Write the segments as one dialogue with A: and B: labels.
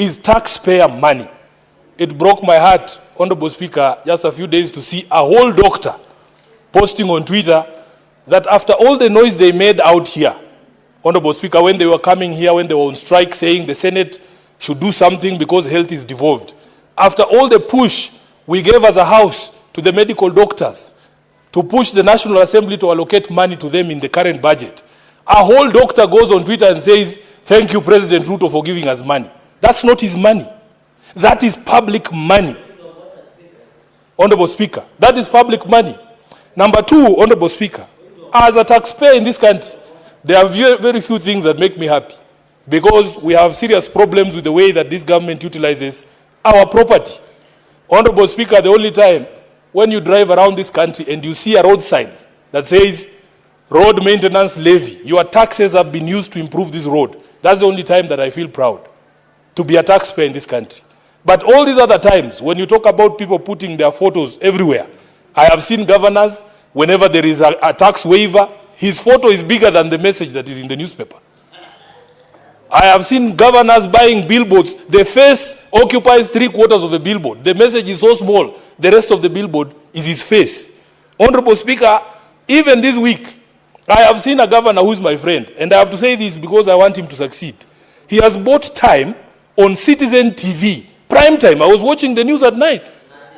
A: is taxpayer money. It broke my heart, Honorable Speaker, just a few days to see a whole doctor posting on Twitter that after all the noise they made out here, Honorable Speaker, when they were coming here, when they were on strike saying the Senate should do something because health is devolved, after all the push we gave as a house to the medical doctors to push the National Assembly to allocate money to them in the current budget, a whole doctor goes on Twitter and says, "Thank you, President Ruto, for giving us money." That's not his money. That is public money. Honorable Speaker, that is public money. Number two, Honorable Speaker, as a taxpayer in this country, there are very few things that make me happy, because we have serious problems with the way that this government utilizes our property. Honorable Speaker, the only time when you drive around this country and you see a road sign that says road maintenance levy, your taxes have been used to improve this road, that's the only time that I feel proud to be a taxpayer in this country. But all these other times, when you talk about people putting their photos everywhere, I have seen governors, whenever there is a tax waiver, his photo is bigger than the message that is in the newspaper. I have seen governors buying billboards. The face occupies 3/4 of the billboard. The message is so small, the rest of the billboard is his face. Honorable Speaker, even this week, I have seen a governor who is my friend, and I have to say this because I want him to succeed. He has bought time on Citizen TV, prime time. I was watching the news at night,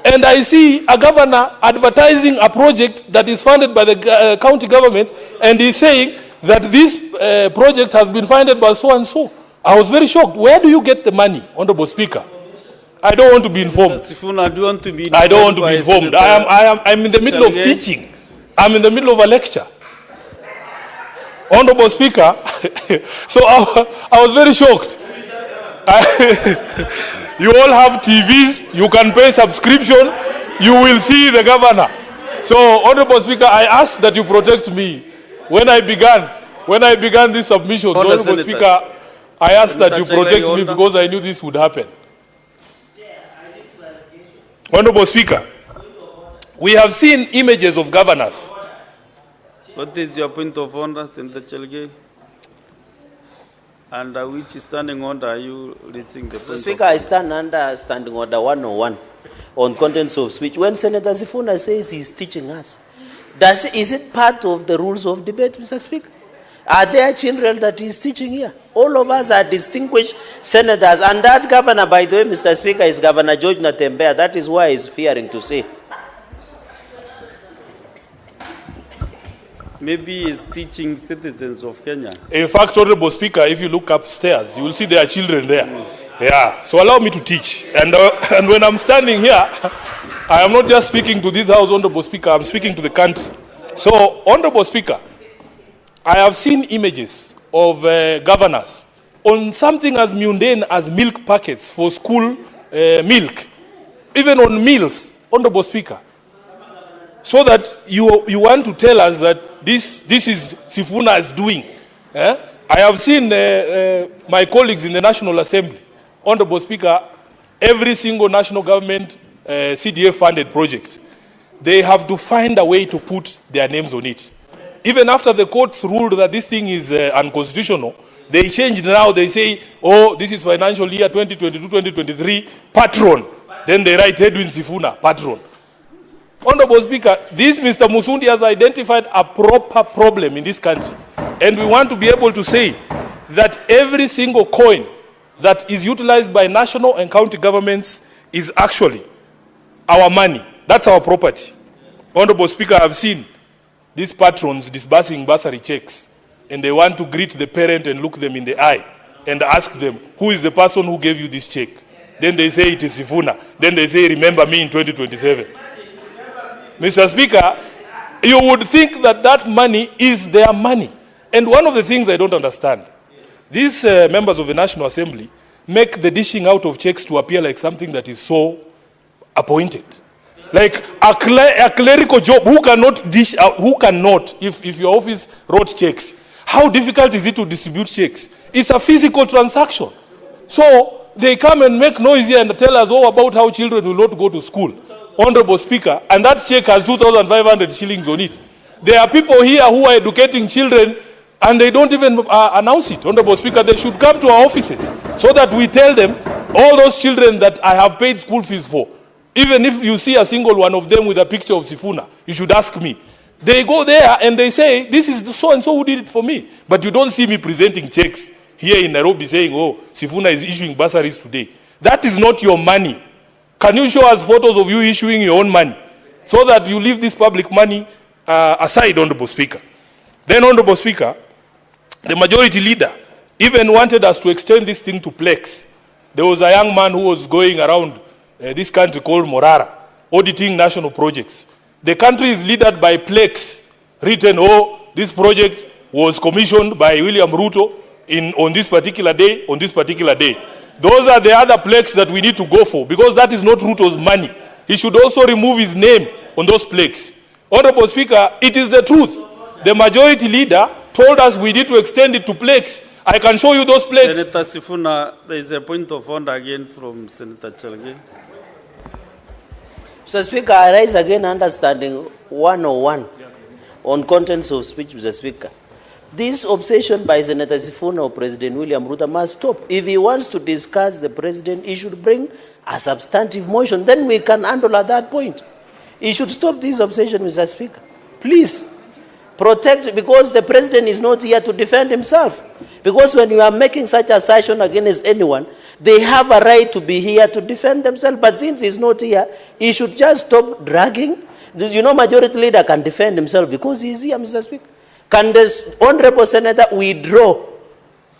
A: and I see a governor advertising a project that is funded by the county government, and he's saying that this project has been funded by so and so. I was very shocked. Where do you get the money, Honorable Speaker? I don't want to be informed.
B: Sifuna, do you want to be
A: I don't want to be informed. I'm in the middle of teaching. I'm in the middle of a lecture. Honorable Speaker, so I was very shocked. You all have TVs, you can pay subscription, you will see the governor. So, Honorable Speaker, I ask that you protect me. When I began this submission, so, Honorable Speaker, I asked that you protect me because I knew this would happen. Honorable Speaker, we have seen images of governors.
B: What is your point of order, Senator Chelge? Under which standing order are you raising the point?
C: So, Speaker, I stand under standing order 101 on contents of speech. When Senator Sifuna says he's teaching us, is it part of the rules of debate, Mr. Speaker? Are there children that he's teaching here? All of us are distinguished senators, and that governor, by the way, Mr. Speaker, is Governor George Natembeya. That is why he's fearing to say.
B: Maybe he's teaching citizens of Kenya.
A: In fact, Honorable Speaker, if you look upstairs, you will see there are children there. Yeah, so allow me to teach. And when I'm standing here, I am not just speaking to this house, Honorable Speaker, I'm speaking to the country. So, Honorable Speaker, I have seen images of governors on something as mundane as milk packets for school milk, even on meals, Honorable Speaker. So that you want to tell us that this is Sifuna is doing. I have seen my colleagues in the National Assembly, Honorable Speaker, every single national government CDF-funded project, they have to find a way to put their names on it. Even after the courts ruled that this thing is unconstitutional, they changed now. They say, oh, this is financial year 2022-2023, patron. Then they write Edwin Sifuna, patron. Honorable Speaker, this Mr. Musundi has identified a proper problem in this country. And we want to be able to say that every single coin that is utilized by national and county governments is actually our money. That's our property. Honorable Speaker, I've seen these patrons disbursing bursary checks, and they want to greet the parent and look them in the eye and ask them, who is the person who gave you this check? Then they say it is Sifuna. Then they say, remember me in 2027. Mr. Speaker, you would think that that money is their money. And one of the things I don't understand, these members of the National Assembly make the dishing out of checks to appear like something that is so appointed. Like a clerical job, who cannot dish out, if your office wrote checks, how difficult is it to distribute checks? It's a physical transaction. So they come and make noise here and tell us all about how children will not go to school. Honorable Speaker, and that check has 2,500 shillings on it. There are people here who are educating children and they don't even announce it. Honorable Speaker, they should come to our offices so that we tell them All those children that I have paid school fees for, even if you see a single one of them with a picture of Sifuna, you should ask me. They go there and they say, this is the so-and-so who did it for me. But you don't see me presenting checks here in Nairobi saying, oh, Sifuna is issuing bursaries today. That is not your money. Can you show us photos of you issuing your own money so that you leave this public money aside, Honorable Speaker? Then, Honorable Speaker, the majority leader even wanted us to extend this thing to Plex. There was a young man who was going around this country called Morara, auditing national projects. The country is led by Plex, written, oh, this project was commissioned by William Ruto on this particular day, on this particular day. Those are the other Plex that we need to go for, because that is not Ruto's money. He should also remove his name on those Plex. Honorable Speaker, it is the truth. The majority leader told us we need to extend it to Plex. I can show you those Plex.
B: Senator Sifuna, there is a point of order again from Senator Chalge.
C: Mr. Speaker, I rise again understanding 101 on contents of speech, Mr. Speaker. This obsession by Senator Sifuna or President William Ruto must stop. If he wants to discuss the president, he should bring a substantive motion. Then we can handle at that point. He should stop this obsession, Mr. Speaker. Please. Protect, because the president is not here to defend himself. Because when you are making such assertion against anyone, they have a right to be here to defend themselves. But since he's not here, he should just stop dragging. You know, majority leader can defend himself because he's here, Mr. Speaker. Can the honorable senator withdraw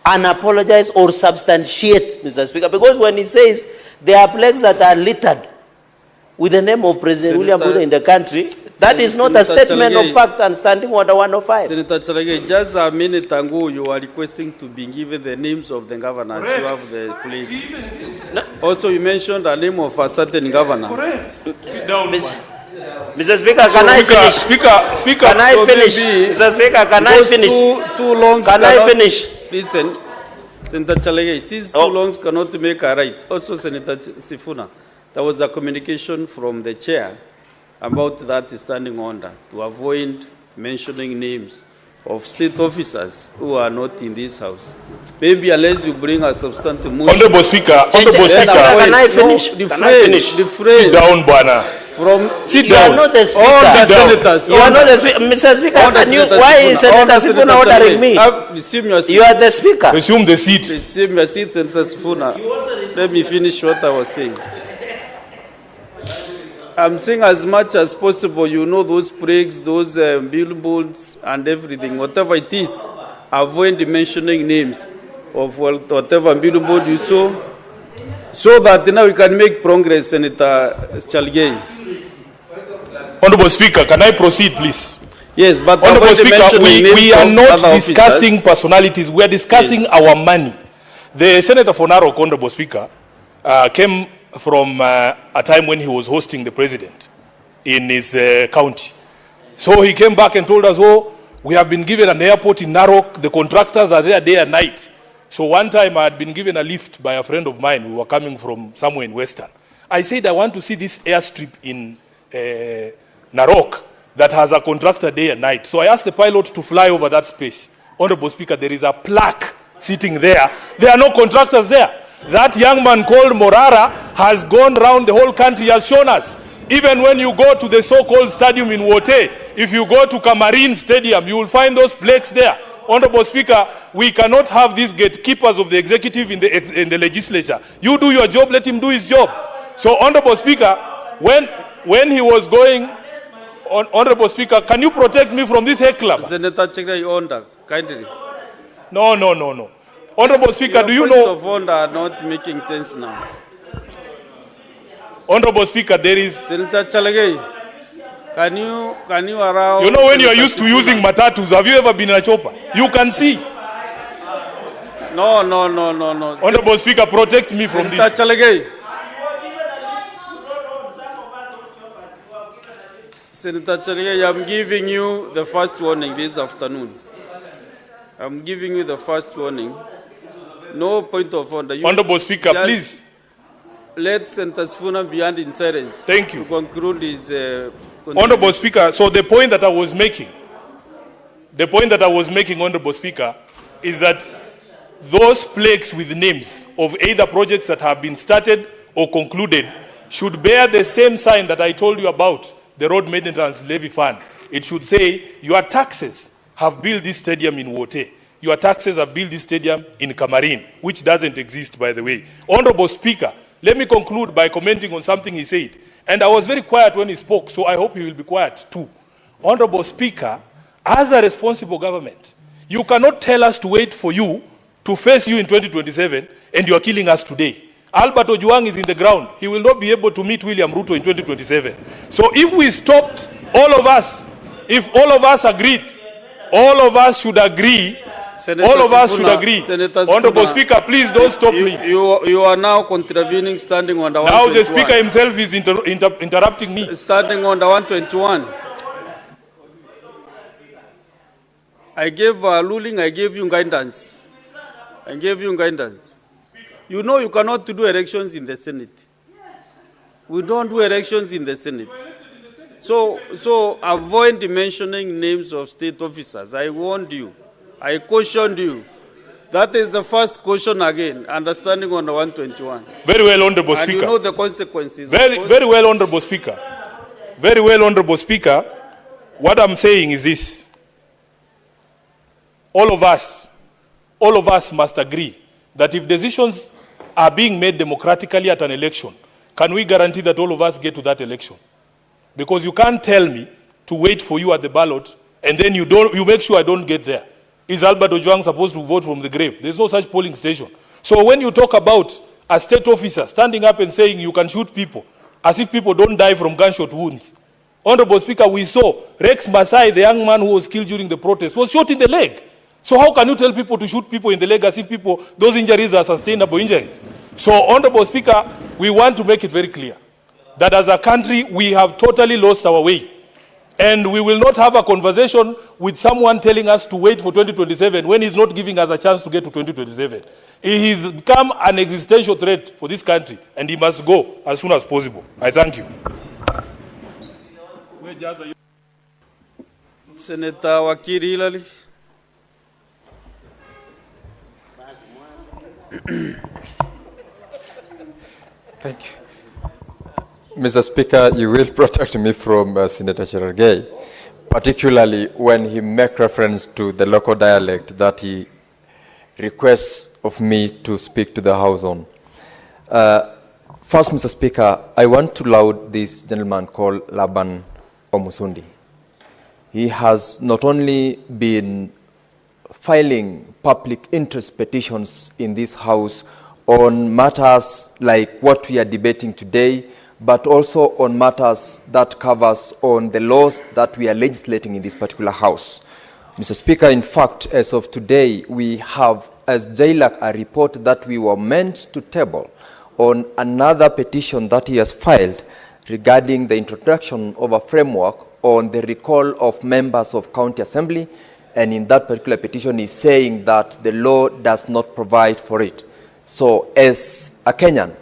C: and apologize or substantiate, Mr. Speaker? Because when he says there are plagues that are littered with the name of President William Ruto in the country, that is not a statement of fact and standing order 105.
B: Senator Chalage, just a minute ago, you are requesting to be given the names of the governors. Correct. You have the plates. No. Also, you mentioned the name of a certain governor. Correct.
C: Sit down, Mr. Speaker, can I finish?
A: Speaker,
C: can I finish? Mr. Speaker, can I finish?
B: Too long.
C: Can I finish?
B: Listen, Senator Chalage, since too long cannot make a right. Also, Senator Sifuna, there was a communication from the chair about that standing order to avoid mentioning names of state officers who are not in this house. Maybe unless you bring a substantive motion.
A: Honorable Speaker,
C: can I finish?
A: Sit down, Bwana. Sit
C: you
A: down.
C: Are not the speaker.
B: All the senators.
C: You are not the speaker. Mr. Speaker, why is Senator Sifuna ordering me? You are the speaker.
A: Resume the seat.
B: Resume your seat, Senator Sifuna. Let me finish what I was saying. I'm saying as much as possible, you know, those plagues, those billboards and everything, whatever it is, avoid mentioning names of whatever billboard you saw, so that now we can make progress, Senator Chalge.
A: Honorable Speaker, can I proceed, please?
B: Yes, but
A: Honorable Speaker, we are not discussing personalities. We are discussing our money. The Senator for Narok, Honorable Speaker, came from a time when he was hosting the president in his county. So he came back and told us, oh, we have been given an airport in Narok. The contractors are there day and night. So one time I had been given a lift by a friend of mine. We were coming from somewhere in Western. I said, I want to see this airstrip in Narok that has a contractor day and night. So I asked the pilot to fly over that space. Honorable Speaker, there is a plaque sitting there. There are no contractors there. That young man called Morara has gone around the whole country, has shown us. Even when you go to the so-called stadium in Wote, if you go to Kamarin Stadium, you will find those plaques there. Honorable Speaker, we cannot have these gatekeepers of the executive in the legislature. You do your job, let him do his job. So, Honorable Speaker, when he was going, Honorable Speaker, can you protect me from this heckler?
B: Senator Chegre, order, kindly.
A: No. Honorable Speaker, do you know?
B: Of order are not making sense now.
A: Honorable Speaker, there is.
B: Senator Chalage, can you allow?
A: You know when you are used to using matatus, have you ever been in a chopper? You can see.
B: No.
A: Honorable Speaker, protect me from this.
B: Senator Chalage. Senator Chalage, I'm giving you the first warning this afternoon. I'm giving you the first warning. No point of order.
A: Honorable Speaker, please.
B: Let Senator Sifuna be in silence.
A: Thank you.
B: To conclude his...
A: Honorable Speaker, so the point that I was making, Honorable Speaker, is that those plaques with names of either projects that have been started or concluded should bear the same sign that I told you about, the Road Maintenance Levy Fund. It should say, your taxes have built this stadium in Wote. Your taxes have built this stadium in Camarine, which doesn't exist, by the way. Honorable Speaker, let me conclude by commenting on something he said. And I was very quiet when he spoke, so I hope he will be quiet too. Honorable Speaker, as a responsible government, you cannot tell us to wait for you to face you in 2027, and you are killing us today. Albert Ojwang is in the ground. He will not be able to meet William Ruto in 2027. So if we stopped, all of us, if all of us agreed, all of us should agree,
B: Senator
A: all of us
B: Sifuna,
A: should agree.
B: Senator
A: Honorable
B: Sifuna,
A: Speaker, please don't stop me.
B: You are now contravening standing on the
A: Now
B: 121.
A: the Speaker himself is interrupting me.
B: Standing on the 121. I gave a ruling, I gave you guidance. I gave you guidance. You know you cannot do elections in the Senate. We don't do elections in the Senate. So avoid mentioning names of state officers. I warned you. I cautioned you. That is the first caution again, understanding on the 121.
A: Very well, Honorable Speaker.
B: And you know the consequences.
A: Very well, Honorable Speaker. Very well, Honorable Speaker. What I'm saying is this. All of us must agree that if decisions are being made democratically at an election, can we guarantee that all of us get to that election? Because you can't tell me to wait for you at the ballot and then you make sure I don't get there. Is Albert Ojwang supposed to vote from the grave? There's no such polling station. So when you talk about a state officer standing up and saying you can shoot people, as if people don't die from gunshot wounds. Honorable Speaker, we saw Rex Masai, the young man who was killed during the protest, was shot in the leg. So how can you tell people to shoot people in the leg as if those injuries are sustainable injuries? So, Honorable Speaker, we want to make it very clear that as a country, we have totally lost our way. And we will not have a conversation with someone telling us to wait for 2027 when he's not giving us a chance to get to 2027. He has become an existential threat for this country, and he must go as soon as possible. I thank you.
B: Senator Wakiri Hilary.
D: Thank you. Mr. Speaker, you will protect me from Senator Cherargei, particularly when he makes reference to the local dialect that he requests of me to speak to the House on. First, Mr. Speaker, I want to laud this gentleman called Laban Omusundi. He has not only been filing public interest petitions in this House on matters like what we are debating today, but also on matters that covers on the laws that we are legislating in this particular House. Mr. Speaker, in fact, as of today, we have, as JLAC, a report that we were meant to table on another petition that he has filed regarding the introduction of a framework on the recall of members of county assembly, and in that particular petition is saying that the law does not provide for it. So as a Kenyan,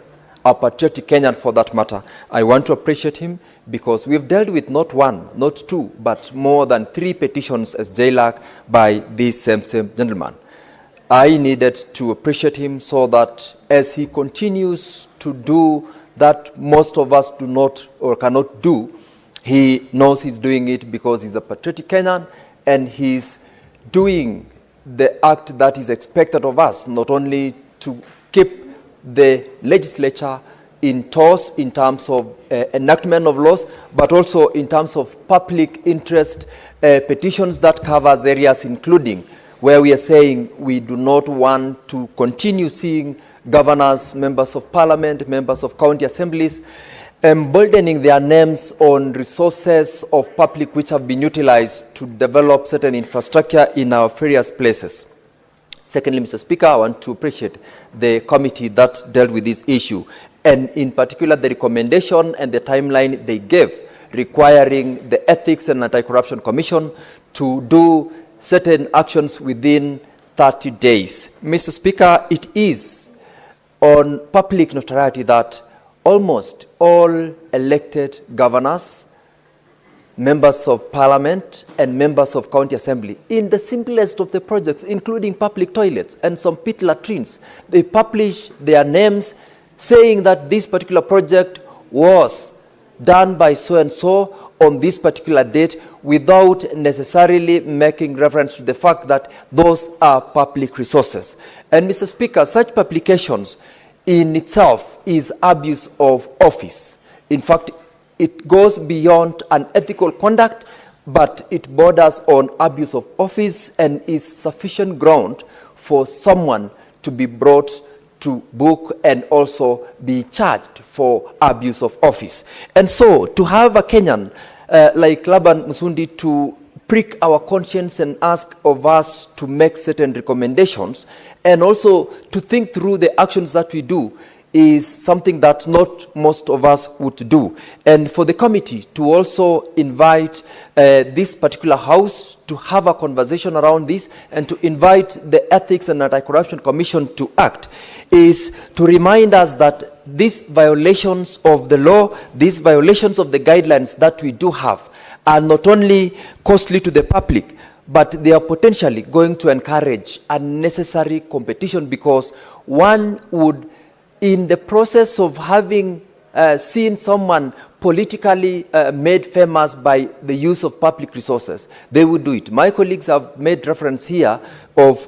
D: a patriotic Kenyan for that matter, I want to appreciate him because we've dealt with not one, not two, but more than 3 petitions as JLAC by this same gentleman. I needed to appreciate him so that as he continues to do that most of us do not or cannot do, he knows he's doing it because he's a patriotic Kenyan and he's doing the act that is expected of us, not only to keep the legislature in toss in terms of enactment of laws, but also in terms of public interest petitions that covers areas including where we are saying we do not want to continue seeing governors, members of parliament, members of county assemblies emboldening their names on resources of public which have been utilized to develop certain infrastructure in our various places. Secondly, Mr. Speaker, I want to appreciate the committee that dealt with this issue, and in particular the recommendation and the timeline they gave requiring the Ethics and Anti-Corruption Commission to do certain actions within 30 days. Mr. Speaker, it is on public notoriety that almost all elected governors
E: members of parliament, and members of county assembly in the simplest of the projects, including public toilets and some pit latrines. They publish their names saying that this particular project was done by so-and-so on this particular date without necessarily making reference to the fact that those are public resources. And Mr. Speaker, such publications in itself is abuse of office. In fact, it goes beyond unethical conduct, but it borders on abuse of office and is sufficient ground for someone to be brought to book and also be charged for abuse of office. And so to have a Kenyan like Laban Musundi to prick our conscience and ask of us to make certain recommendations and also to think through the actions that we do is something that not most of us would do. And for the committee to also invite this particular house to have a conversation around this and to invite the Ethics and Anti-Corruption Commission to act is to remind us that these violations of the law, these violations of the guidelines that we do have are not only costly to the public, but they are potentially going to encourage unnecessary competition because one would, in the process of having seen someone politically made famous by the use of public resources, they would do it. My colleagues have made reference here of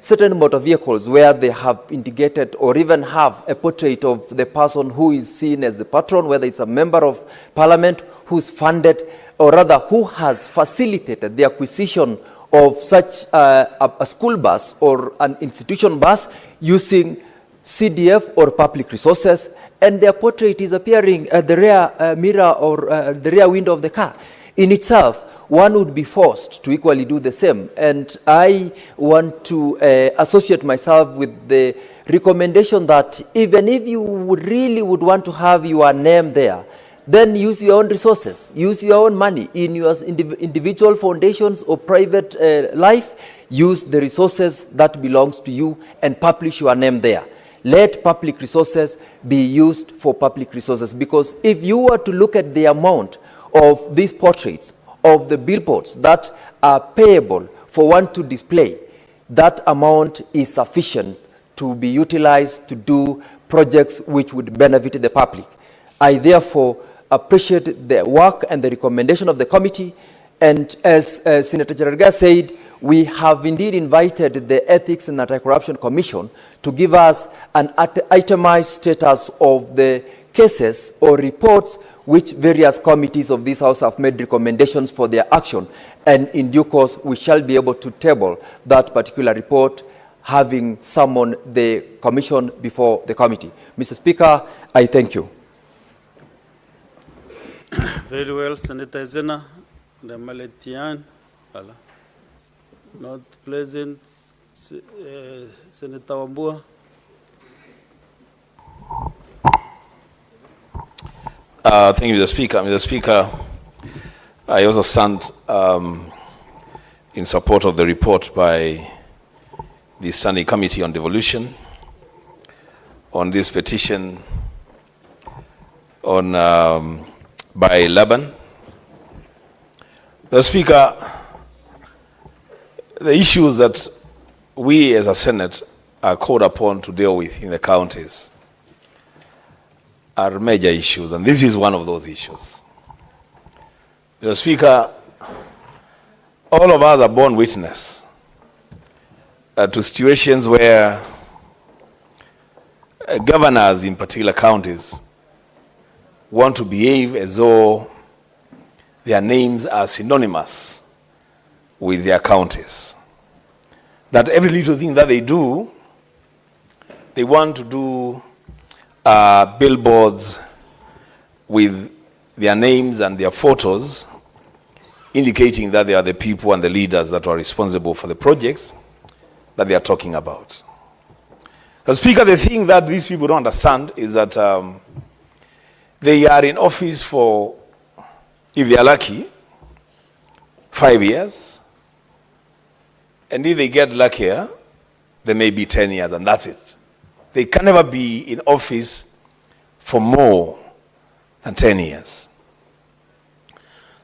E: certain motor vehicles where they have indicated or even have a portrait of the person who is seen as the patron, whether it's a member of parliament who's funded or rather who has facilitated the acquisition of such a school bus or an institution bus using CDF or public resources, and their portrait is appearing at the rear mirror or the rear window of the car. In itself, one would be forced to equally do the same. And I want to associate myself with the recommendation that even if you really would want to have your name there, then use your own resources, use your own money in your individual foundations or private life, use the resources that belongs to you and publish your name there. Let public resources be used for public resources, because if you were to look at the amount of these portraits of the billboards that are payable for one to display, that amount is sufficient to be utilized to do projects which would benefit the public. I therefore appreciate the work and the recommendation of the committee, and as Senator Cherargei said, we have indeed invited the Ethics and Anti-Corruption Commission to give us an itemized status of the cases or reports which various committees of this House have made recommendations for their action. And in due course, we shall be able to table that particular report, having summoned the commission before the committee. Mr. Speaker, I thank you.
B: Very well, Senator Zena, the Maletian. Not present, Senator Wambua.
F: Thank you, Mr. Speaker. Mr. Speaker, I also stand in support of the report by the Standing Committee on Devolution on this petition on by Laban. Mr. Speaker, the issues that we as a Senate are called upon to deal with in the counties are major issues, and this is one of those issues. Mr. Speaker, all of us are born witness to situations where governors in particular counties want to behave as though their names are synonymous with their counties. That every little thing that they do, they want to do billboards with their names and their photos, indicating that they are the people and the leaders that are responsible for the projects that they are talking about. The Speaker, the thing that these people don't understand is that they are in office for, if they are lucky, 5 years. And if they get luckier, they may be 10 years, and that's it. They can never be in office for more than 10 years.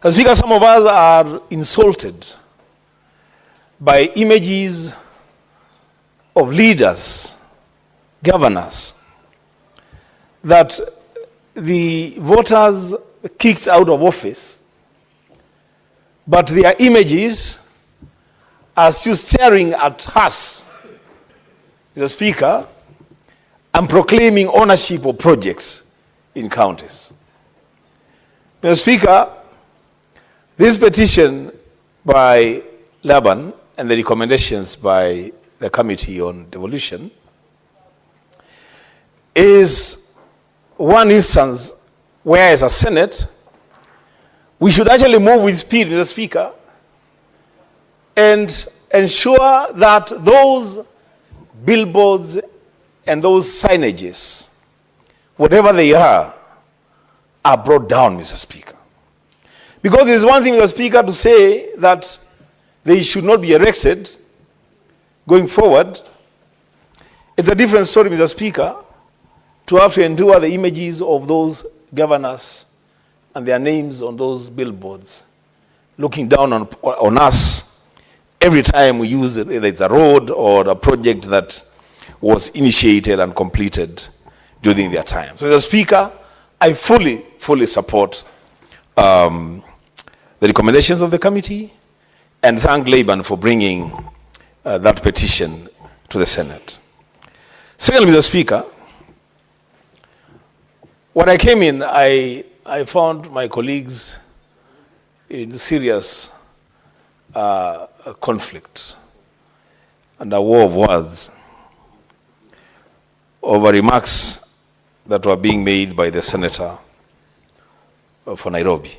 F: Mr. Speaker, some of us are insulted by images of leaders, governors, that the voters kicked out of office, but their images are still staring at us, Mr. Speaker, and proclaiming ownership of projects in counties. Mr. Speaker, this petition by Laban and the recommendations by the Committee on Devolution is one instance where, as a Senate, we should actually move with speed, Mr. Speaker, and ensure that those billboards and those signages, whatever they are brought down, Mr. Speaker. Because there is one thing, Mr. Speaker, to say that they should not be erected going forward. It's a different story, Mr. Speaker, to have to endure the images of those governors and their names on those billboards, looking down on us every time we use it, whether it's a road or a project that was initiated and completed during their time. So, Mr. Speaker, I fully support the recommendations of the committee and thank Laban for bringing that petition to the Senate. Secondly, Mr. Speaker, when I came in, I found my colleagues in serious conflict and a war of words over remarks that were being made by the senator for Nairobi.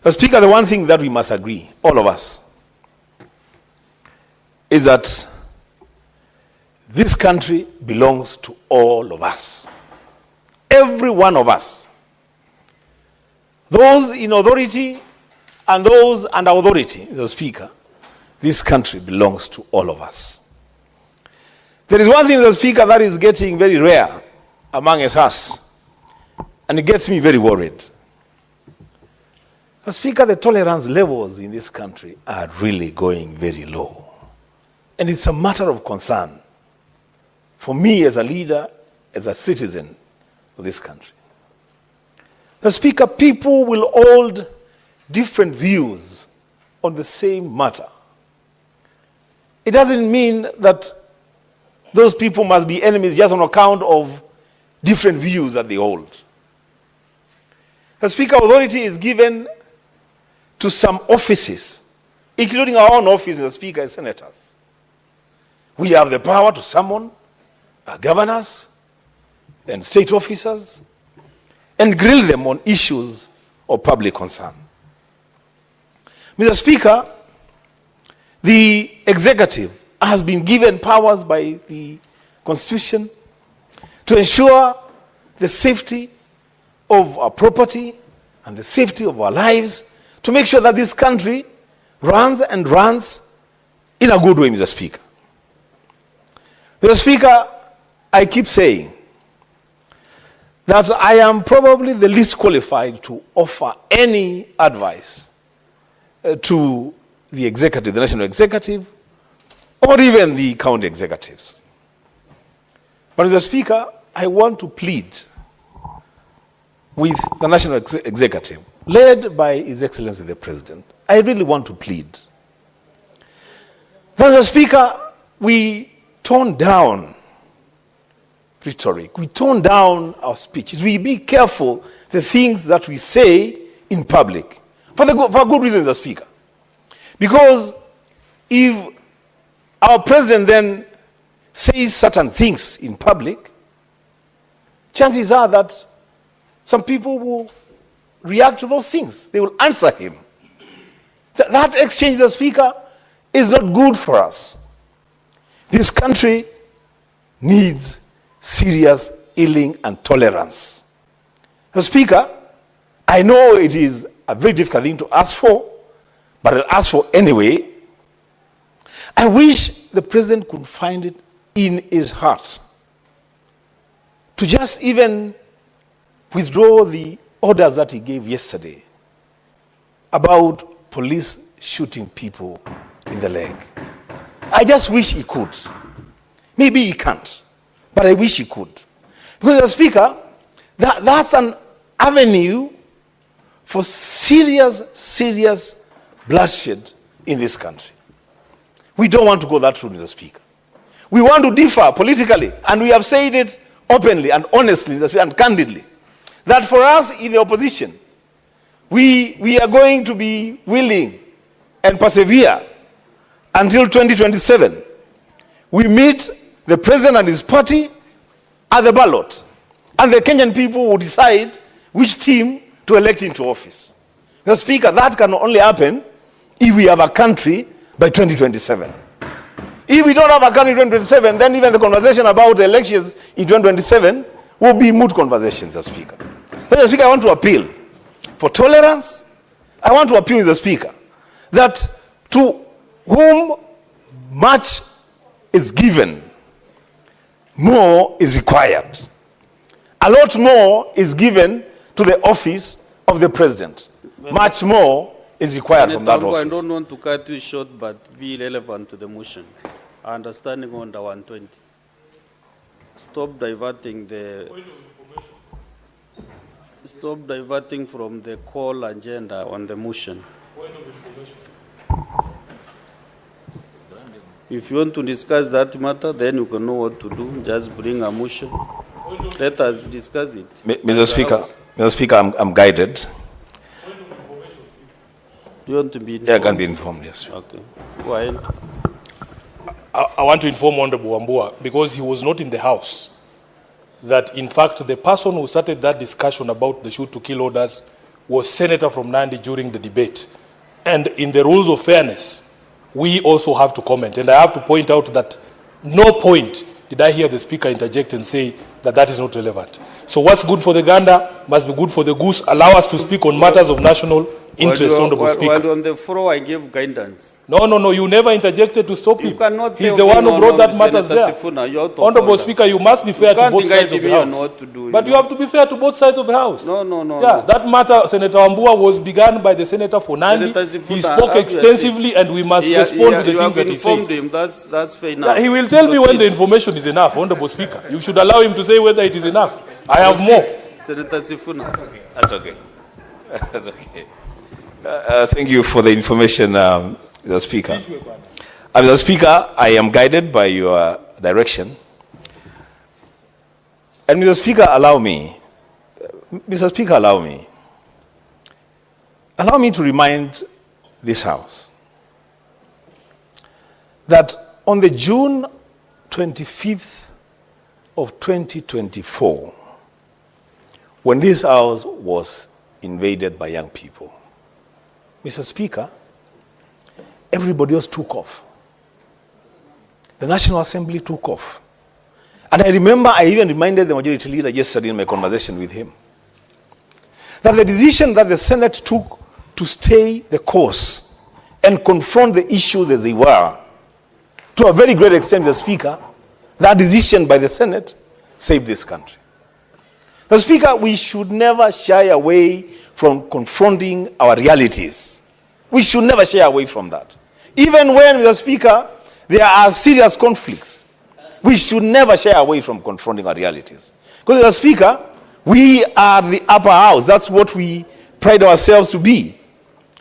F: Mr. Speaker, the one thing that we must agree, all of us, is that this country belongs to all of us. Every one of us. Those in authority and those under authority, Mr. Speaker, this country belongs to all of us. There is one thing, Mr. Speaker, that is getting very rare among us, and it gets me very worried. Mr. Speaker, the tolerance levels in this country are really going very low. And it's a matter of concern for me as a leader, as a citizen of this country. Mr. Speaker, people will hold different views on the same matter. It doesn't mean that those people must be enemies just on account of different views that they hold. Mr. Speaker, authority is given to some offices, including our own office, Mr. Speaker, as senators. We have the power to summon governors and state officers and grill them on issues of public concern. Mr. Speaker, the executive has been given powers by the Constitution to ensure the safety of our property and the safety of our lives, to make sure that this country runs in a good way, Mr. Speaker. Mr. Speaker, I keep saying that I am probably the least qualified to offer any advice to the executive, the national executive, or even the county executives. But Mr. Speaker, I want to plead with the national executive, led by His Excellency the President. I really want to plead. Mr. Speaker, we tone down rhetoric. We tone down our speeches. We be careful the things that we say in public. For a good reason, Mr. Speaker. Because if our president then says certain things in public, chances are that some people will react to those things. They will answer him. That exchange, Mr. Speaker, is not good for us. This country needs serious healing and tolerance. Mr. Speaker, I know it is a very difficult thing to ask for, but I'll ask for anyway. I wish the president could find it in his heart to just even withdraw the orders that he gave yesterday about police shooting people in the leg. I just wish he could. Maybe he can't, but I wish he could. Because, Mr. Speaker, that's an avenue for serious bloodshed in this country. We don't want to go that route, Mr. Speaker. We want to differ politically, and we have said it openly and honestly, Mr. Speaker, and candidly, that for us in the opposition, we are going to be willing and persevere until 2027. We meet the president and his party at the ballot, and the Kenyan people will decide which team to elect into office. Mr. Speaker, that can only happen if we have a country by 2027. If we don't have a country in 2027, then even the conversation about the elections in 2027 will be moot conversations, Mr. Speaker. Mr. Speaker, I want to appeal for tolerance. I want to appeal, Mr. Speaker, that to whom much is given, more is required. A lot more is given to the office of the president. Much more is required from that office.
B: I don't want to cut you short, but be relevant to the motion. Understanding under 120. Stop diverting from the call agenda on the motion. If you want to discuss that matter, then you can know what to do. Just bring a motion. Let us discuss it.
F: Mr. Speaker, I'm guided.
B: Do you want to be informed?
F: Yeah, I can be informed, yes.
B: Okay. Go ahead.
A: I want to inform Honorable Wambua, because he was not in the House, that in fact the person who started that discussion about the shoot to kill orders was Senator from Nandi during the debate. And in the rules of fairness, we also have to comment. And I have to point out that no point did I hear the Speaker interject and say that that is not relevant. So what's good for the gander must be good for the goose. Allow us to speak on matters of national interest, Honorable Speaker.
B: While on the floor, I gave guidance.
A: No, you never interjected to stop him.
B: You cannot
A: He's
B: tell
A: the
B: me
A: one who brought that
B: Senator
A: matters there.
B: Sifuna, you're out of
A: Honorable
B: order.
A: Speaker, you must be fair to both sides of the House.
B: What to do,
A: But you have to be fair to both sides of the House.
B: No.
A: Yeah, that matter, Senator Wambua, was begun by the Senator for Nandi.
B: Senator Sifuna,
A: He spoke extensively, and we must respond to the things that he said.
B: Him. That's fair enough.
A: Yeah, he will tell me when the information is enough, Honorable Speaker. You should allow him to say whether it is enough. I have more.
B: Senator Sifuna.
F: That's okay. That's okay. Thank you for the information, Mr. Speaker. Mr. Speaker, I am guided by your direction. And Mr. Speaker, allow me to remind this House that on the June 25th of 2024, when this House was invaded by young people, Mr. Speaker, everybody else took off. The National Assembly took off. And I remember I even reminded the Majority Leader yesterday in my conversation with him that the decision that the Senate took to stay the course and confront the issues as they were, to a very great extent, Mr. Speaker, that decision by the Senate saved this country. Mr. Speaker, we should never shy away from confronting our realities. We should never shy away from that. Even when, Mr. Speaker, there are serious conflicts, we should never shy away from confronting our realities. Because, Mr. Speaker, we are the upper house. That's what we pride ourselves to be.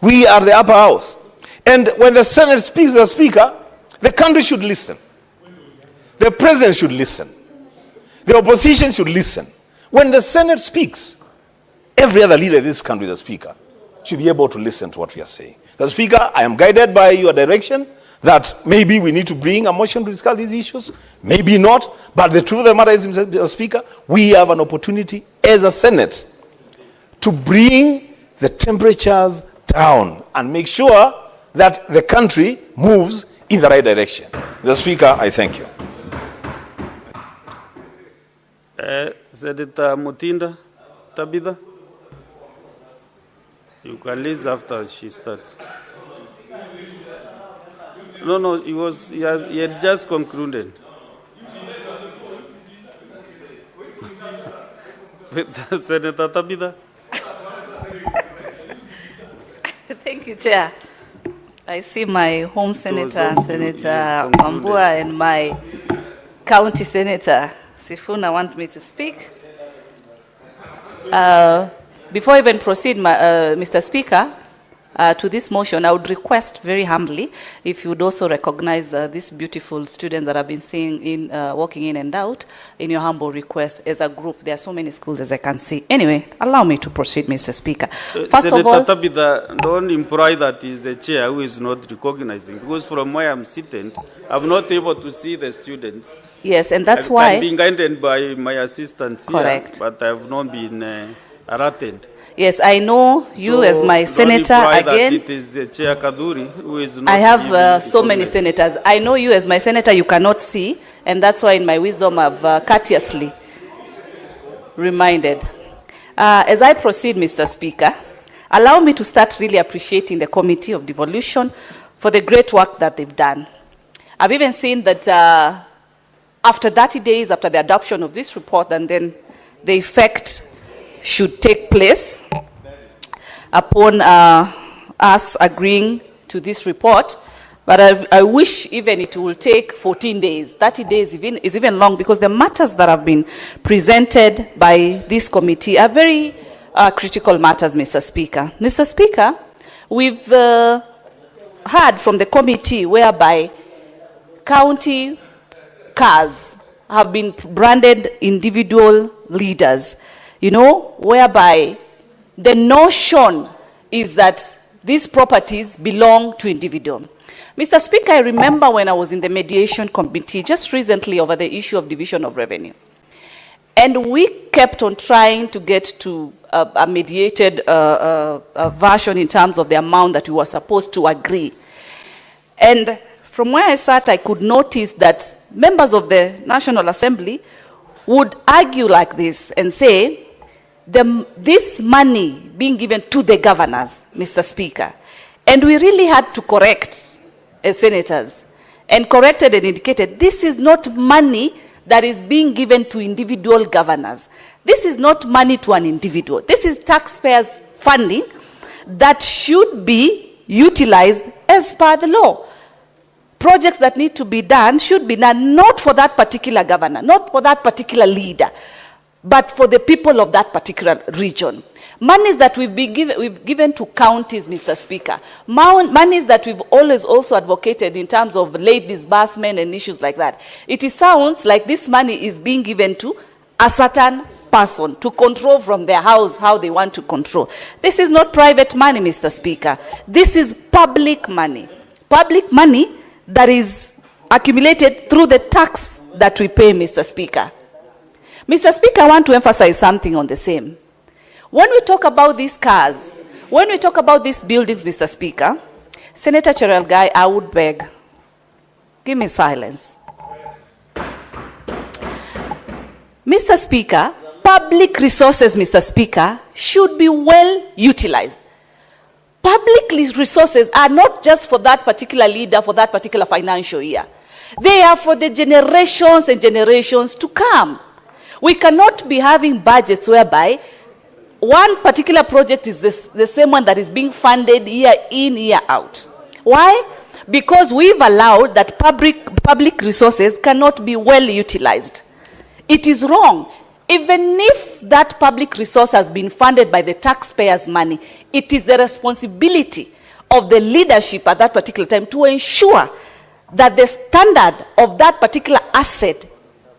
F: We are the upper house. And when the Senate speaks, Mr. Speaker, the country should listen. The president should listen. The opposition should listen. When the Senate speaks, every other leader in this country, the Speaker, should be able to listen to what we are saying. The Speaker, I am guided by your direction that maybe we need to bring a motion to discuss these issues, maybe not, but the truth of the matter is, Mr. Speaker, we have an opportunity as a Senate to bring the temperatures down and make sure that the country moves in the right direction. Mr. Speaker, I thank you.
B: Senator Mutinda, Tabitha? You can leave after she starts. No, he had just concluded. Senator Tabitha?
G: Chair, I see my home senator, Senator
B: concluded.
G: Mambua, and my county senator, Sifuna, want me to speak. Before I even proceed, Mr. Speaker, to this motion, I would request very humbly if you would also recognize these beautiful students that I've been seeing walking in and out in your humble request as a group. There are so many schools as I can see. Anyway, allow me to proceed, Mr. Speaker. First
B: Senator
G: of all,
B: Tabitha, don't imply that is the chair who is not recognizing, because from where I'm sitting, I'm not able to see the students.
G: yes, and that's
B: I'm
G: why.
B: being guided by my assistants here,
G: Correct.
B: but I have not been ratted.
G: Yes, I know you as my senator again.
B: It is the chair Kaduri who is not.
G: I have
B: even
G: so many
B: recognized.
G: senators. I know you as my senator, you cannot see, and that's why in my wisdom I've courteously reminded. As I proceed, Mr. Speaker, allow me to start really appreciating the Committee of Devolution for the great work that they've done. I've even seen that after 30 days after the adoption of this report, and then the effect should take place upon us agreeing to this report. But I wish even it will take 14 days. 30 days is even long, because the matters that have been presented by this committee are very critical matters, Mr. Speaker. Mr. Speaker, we've heard from the committee whereby county cars have been branded individual leaders, you know, whereby the notion is that these properties belong to individual. Mr. Speaker, I remember when I was in the mediation committee just recently over the issue of division of revenue. And we kept on trying to get to a mediated version in terms of the amount that we were supposed to agree. And from where I sat, I could notice that members of the National Assembly would argue like this and say, this money being given to the governors, Mr. Speaker, and we really had to correct as senators, and corrected and indicated, this is not money that is being given to individual governors. This is not money to an individual. This is taxpayers' funding that should be utilized as per the law. Projects that need to be done should be done not for that particular governor, not for that particular leader, but for the people of that particular region. Monies that we've given to counties, Mr. Speaker, monies that we've always also advocated in terms of late disbursement and issues like that. It sounds like this money is being given to a certain person to control from their house how they want to control. This is not private money, Mr. Speaker. This is public money. Public money that is accumulated through the tax that we pay, Mr. Speaker. Mr. Speaker, I want to emphasize something on the same. When we talk about these cars, when we talk about these buildings, Mr. Speaker, Senator Cherelgai, I would beg, give me silence. Mr. Speaker, public resources, Mr. Speaker, should be well utilized. Public resources are not just for that particular leader, for that particular financial year. They are for the generations and generations to come. We cannot be having budgets whereby one particular project is the same one that is being funded year in, year out. Why? Because we've allowed that public resources cannot be well utilized. It is wrong. Even if that public resource has been funded by the taxpayers' money, it is the responsibility of the leadership at that particular time to ensure that the standard of that particular asset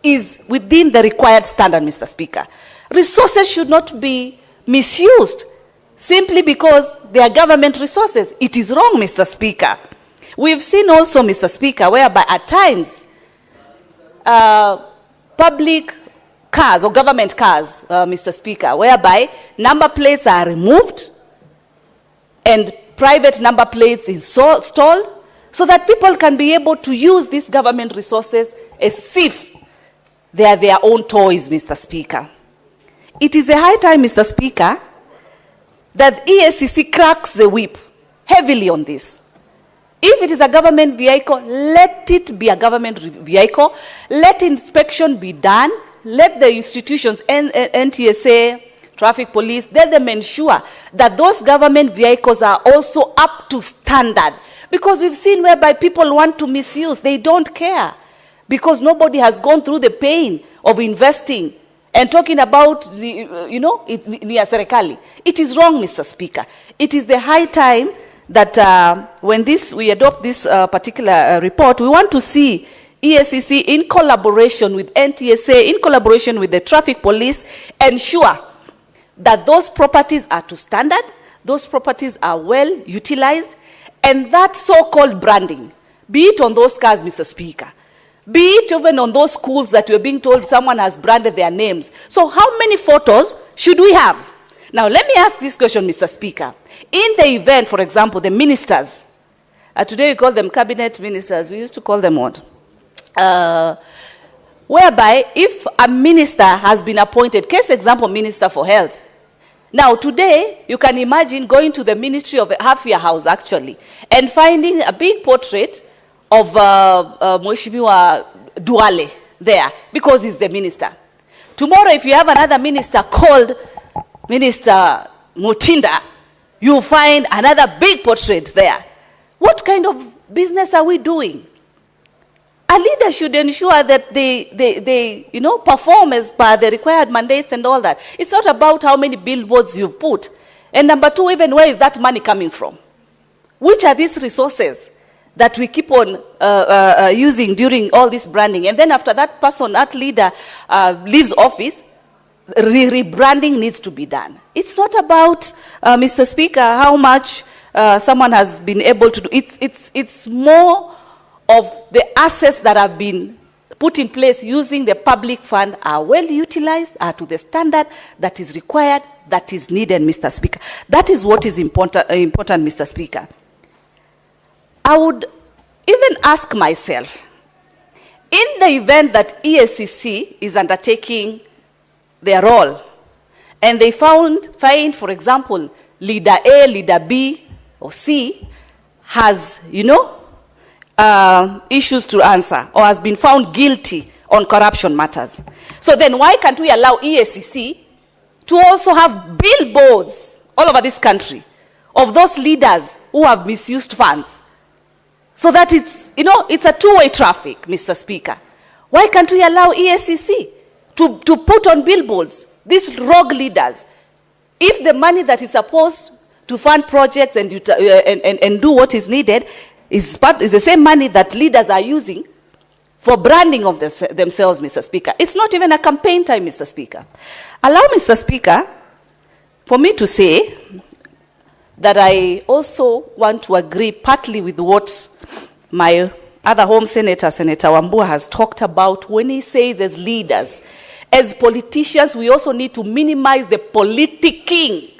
G: is within the required standard, Mr. Speaker. Resources should not be misused simply because they are government resources. It is wrong, Mr. Speaker. We've seen also, Mr. Speaker, whereby at times public cars or government cars, Mr. Speaker, whereby number plates are removed and private number plates installed so that people can be able to use these government resources as if they are their own toys, Mr. Speaker. It is a high time, Mr. Speaker, that EACC cracks the whip heavily on this. If it is a government vehicle, let it be a government vehicle. Let inspection be done. Let the institutions, NTSA, traffic police, let them ensure that those government vehicles are also up to standard. Because we've seen whereby people want to misuse, they don't care. Because nobody has gone through the pain of investing and talking about, niya serikali. It is wrong, Mr. Speaker. It is the high time that when we adopt this particular report, we want to see EACC in collaboration with NTSA, in collaboration with the traffic police, ensure that those properties are to standard, those properties are well utilized, and that so-called branding, be it on those cars, Mr. Speaker, be it even on those schools that we're being told someone has branded their names. So how many photos should we have? Now, let me ask this question, Mr. Speaker. In the event, for example, the ministers, today we call them cabinet ministers, we used to call them what? Whereby if a minister has been appointed, case example, Minister for Health. Now, today, you can imagine going to the Ministry of Afya House, actually, and finding a big portrait of Mheshimiwa Duale there, because he's the minister. Tomorrow, if you have another minister called Minister Mutinda, you find another big portrait there. What kind of business are we doing? A leader should ensure that they perform as per the required mandates and all that. It's not about how many billboards you've put. And number two, even where is that money coming from? Which are these resources that we keep on using during all this branding? And then after that person, that leader leaves office, rebranding needs to be done. It's not about, Mr. Speaker, how much someone has been able to do. It's more of the assets that have been put in place using the public fund are well utilized, are to the standard that is required, that is needed, Mr. Speaker. That is what is important, Mr. Speaker. I would even ask myself, in the event that EACC is undertaking their role, and they find, for example, leader A, leader B, or C has, issues to answer, or has been found guilty on corruption matters. So then why can't we allow EACC to also have billboards all over this country of those leaders who have misused funds? So that it's a two-way traffic, Mr. Speaker. Why can't we allow EACC to put on billboards these rogue leaders? If the money that is supposed to fund projects and do what is needed is the same money that leaders are using for branding of themselves, Mr. Speaker. It's not even a campaign time, Mr. Speaker. Allow, Mr. Speaker, for me to say that I also want to agree partly with what my other home senator, Senator Wambua, has talked about when he says as leaders, as politicians, we also need to minimize the politicking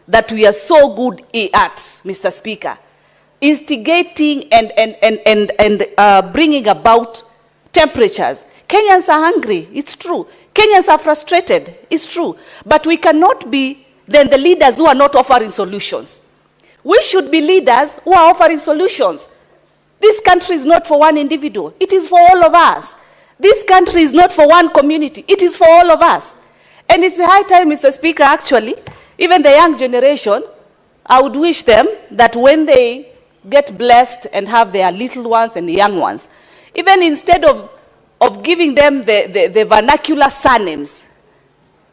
G: that we are so good at, Mr. Speaker. Instigating and bringing about temperatures. Kenyans are hungry, it's true. Kenyans are frustrated, it's true. But we cannot be then the leaders who are not offering solutions. We should be leaders who are offering solutions. This country is not for one individual, it is for all of us. This country is not for one community, it is for all of us. And it's a high time, Mr. Speaker, actually, even the young generation, I would wish them that when they get blessed and have their little ones and the young ones, even instead of giving them the vernacular surnames,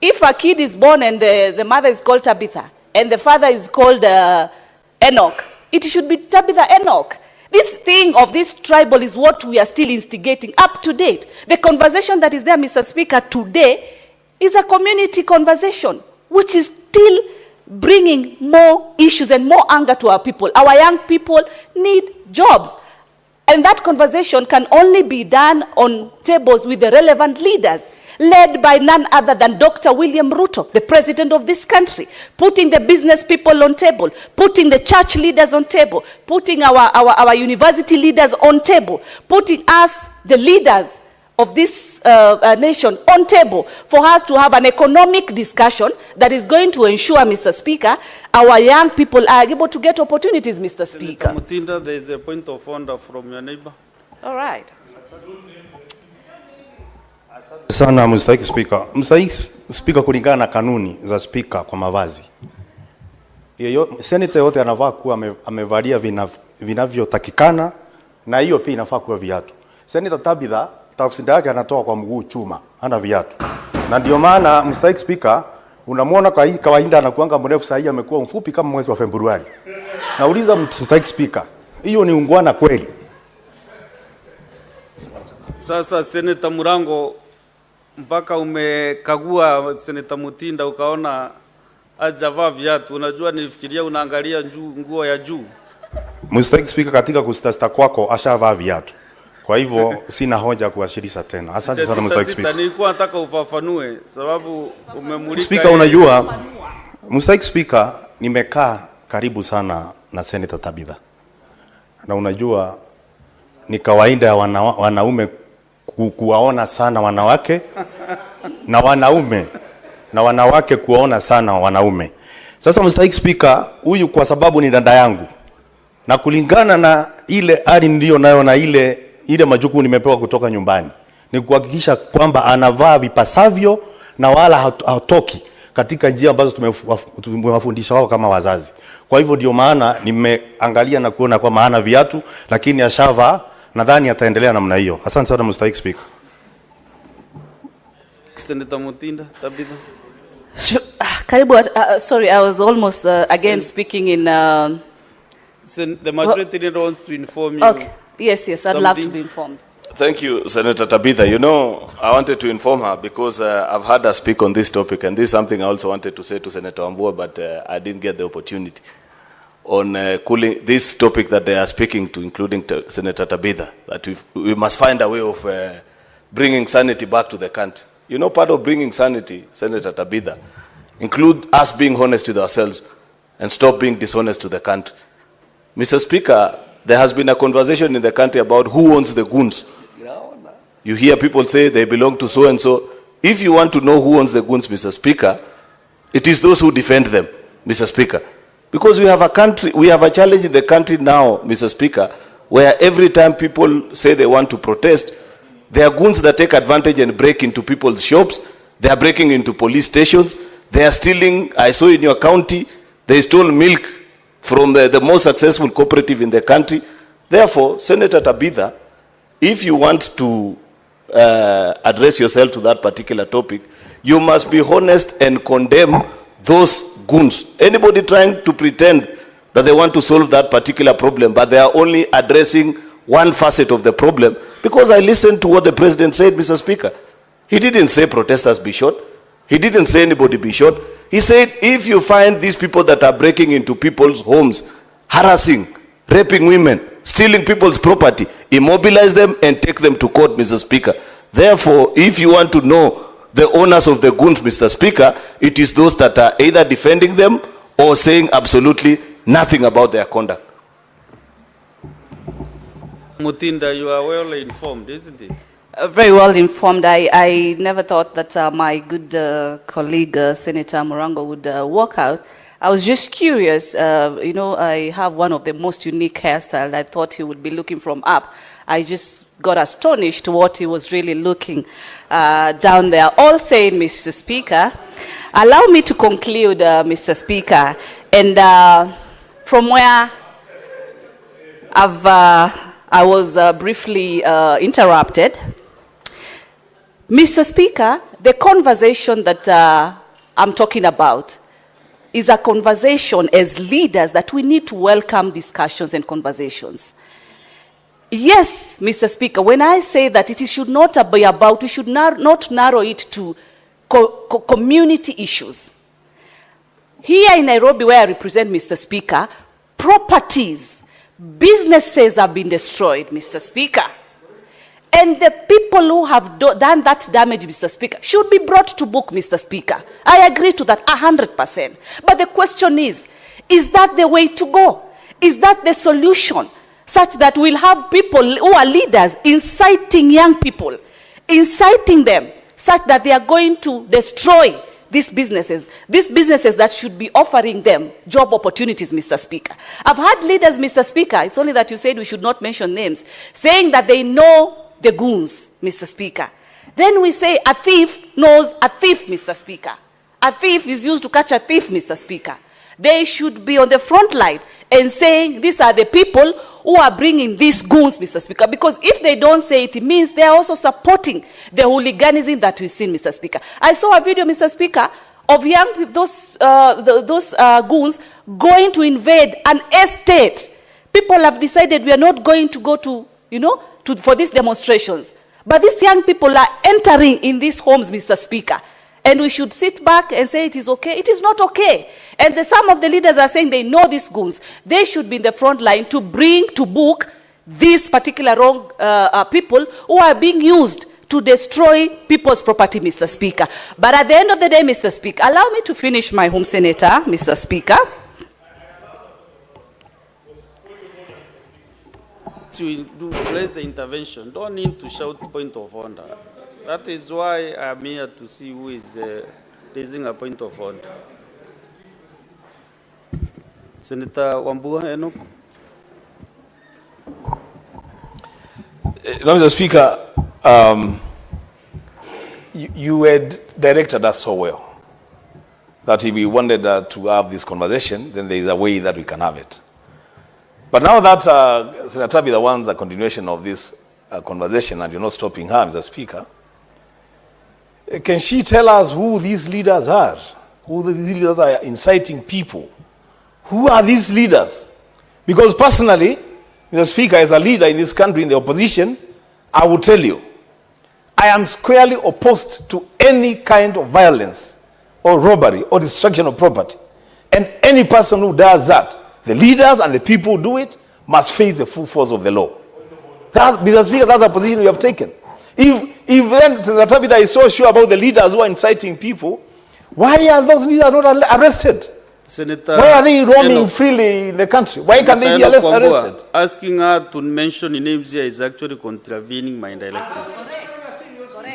G: if a kid is born and the mother is called Tabitha and the father is called Enoch, it should be Tabitha Enoch. This thing of this tribal is what we are still instigating up to date. The conversation that is there, Mr. Speaker, today is a community conversation, which is still bringing more issues and more anger to our people. Our young people need jobs. And that conversation can only be done on tables with the relevant leaders, led by none other than Dr. William Ruto, the president of this country, putting the business people on table, putting the church leaders on table, putting our university leaders on table, putting us, the leaders of this nation, on table for us to have an economic discussion that is going to ensure, Mr. Speaker, our young people are able to get opportunities, Mr. Speaker.
B: Mutinda, there is a point of order from your neighbor.
G: All right.
H: Sana mstahiki Speaker. Mstahiki Speaker, kulingana na kanuni za Speaker kwa mavazi, senator yote anafaa kuwa amevalia vinavyotakikana, na hiyo pia inafaa kuwa viatu. Senator Tabitha tafsiri yake anatoa kwa mguu chuma, hana viatu. Na ndio maana mstahiki Speaker unamwona kwa hii kawaida anakuanga mrefu, sasa amekuwa mfupi kama mwezi wa Februari. Nauliza mstahiki Speaker, hiyo ni ungwana kweli?
B: Sasa Senator Murango, mpaka umekagua Senator Mutinda ukaona hajavaa viatu, unajua nilifikiria unaangalia nguo ya juu.
H: Mstahiki Speaker, katika kusitasta kwako ashavaa viatu, kwa hivyo sina hoja kuashirisha tena. Asante sana Mstahiki Speaker.
B: Nilikuwa nataka ufafanue sababu umemulika.
H: Speaker, unajua Mstahiki Speaker, nimekaa karibu sana na Senator Tabitha, na unajua ni kawaida ya wanaume kuwaona sana wanawake na wanaume na wanawake kuwaona sana wanaume. Sasa Mstahiki Speaker, huyu kwa sababu ni dada yangu, na kulingana na ile hali ndio nayo na ile majukumu nimepewa kutoka nyumbani, ni kuhakikisha kwamba anavaa vipasavyo na wala hatoki katika njia ambazo tumewafundisha wao kama wazazi. Kwa hivyo ndio maana nimeangalia na kuona kwa maana viatu, lakini ashavaa, nadhani ataendelea namna hiyo. Asante sana Mstahiki Speaker.
B: Senator Mutinda, Tabitha.
G: Karibu, sorry, I was almost again speaking in...
B: the majority leader wants to inform you.
G: Okay, yes, I'd love to be informed.
I: Thank you, Senator Tabitha. You know, I wanted to inform her because I've heard her speak on this topic, and this is something I also wanted to say to Senator Wambua, but I didn't get the opportunity. On cooling this topic that they are speaking to, including Senator Tabitha, that we must find a way of bringing sanity back to the country. You know, part of bringing sanity, Senator Tabitha, include us being honest with ourselves and stop being dishonest to the country. Mr. Speaker, there has been a conversation in the country about who owns the goons. You hear people say they belong to so-and-so. If you want to know who owns the goons, Mr. Speaker, it is those who defend them, Mr. Speaker. Because we have a country, we have a challenge in the country now, Mr. Speaker, where every time people say they want to protest, there are goons that take advantage and break into people's shops. They are breaking into police stations. They are stealing. I saw in your county, they stole milk from the most successful cooperative in the country. Therefore, Senator Tabitha, if you want to address yourself to that particular topic, you must be honest and condemn those goons. Anybody trying to pretend that they want to solve that particular problem, but they are only addressing one facet of the problem, because I listened to what the president said, Mr. Speaker. He didn't say protesters be shot. He didn't say anybody be shot. He said, if you find these people that are breaking into people's homes, harassing, raping women, stealing people's property, immobilize them and take them to court, Mr. Speaker. Therefore, if you want to know the owners of the goons, Mr. Speaker, it is those that are either defending them or saying absolutely nothing about their conduct.
B: Mutinda, you are well informed, isn't it?
G: Very well informed. I never thought that my good colleague, Senator Murango, would walk out. I was just curious. You know, I have one of the most unique hairstyles. I thought he would be looking from up. I just got astonished what he was really looking down there. All saying, Mr. Speaker, allow me to conclude, Mr. Speaker, and from where I was briefly interrupted. Mr. Speaker, the conversation that I'm talking about is a conversation as leaders that we need to welcome discussions and conversations. Yes, Mr. Speaker, when I say that it should not be about, we should not narrow it to community issues. Here in Nairobi, where I represent, Mr. Speaker, properties, businesses have been destroyed, Mr. Speaker. And the people who have done that damage, Mr. Speaker, should be brought to book, Mr. Speaker. I agree to that 100%. But the question is that the way to go? Is that the solution? Such that we'll have people who are leaders inciting young people, inciting them, such that they are going to destroy these businesses that should be offering them job opportunities, Mr. Speaker. I've had leaders, Mr. Speaker, it's only that you said we should not mention names, saying that they know the goons, Mr. Speaker. Then we say a thief knows a thief, Mr. Speaker. A thief is used to catch a thief, Mr. Speaker. They should be on the front line and saying these are the people who are bringing these goons, Mr. Speaker. Because if they don't say it, it means they are also supporting the hooliganism that we've seen, Mr. Speaker. I saw a video, Mr. Speaker, of young people, those goons going to invade an estate. People have decided we are not going to go to, for these demonstrations. But these young people are entering in these homes, Mr. Speaker. And we should sit back and say it is okay. It is not okay. And some of the leaders are saying they know these goons. They should be in the front line to bring to book these particular wrong people who are being used to destroy people's property, Mr. Speaker. But at the end of the day, Mr. Speaker, allow me to finish my home senator, Mr. Speaker.
B: To place the intervention, don't need to shout point of order. That is why I'm here to see who is raising a point of order. Senator Wambua Enoch.
F: Mr. Speaker, you had directed us so well that if we wanted to have this conversation, then there is a way that we can have it. But now that Senator Tabitha wants a continuation of this conversation and you're not stopping her, Mr. Speaker, can she tell us who these leaders are? Who these leaders are inciting people? Who are these leaders? Because personally, Mr. Speaker, as a leader in this country, in the opposition, I will tell you, I am squarely opposed to any kind of violence or robbery or destruction of property. And any person who does that, the leaders and the people who do it, must face the full force of the law. That, Mr. Speaker, that's a position we have taken. If then Senator Tabitha is so sure about the leaders who are inciting people, why are those leaders not arrested?
B: Senator,
F: why are they roaming freely in the country? Why can't they be arrested?
B: Asking her to mention names here is actually contravening my directive.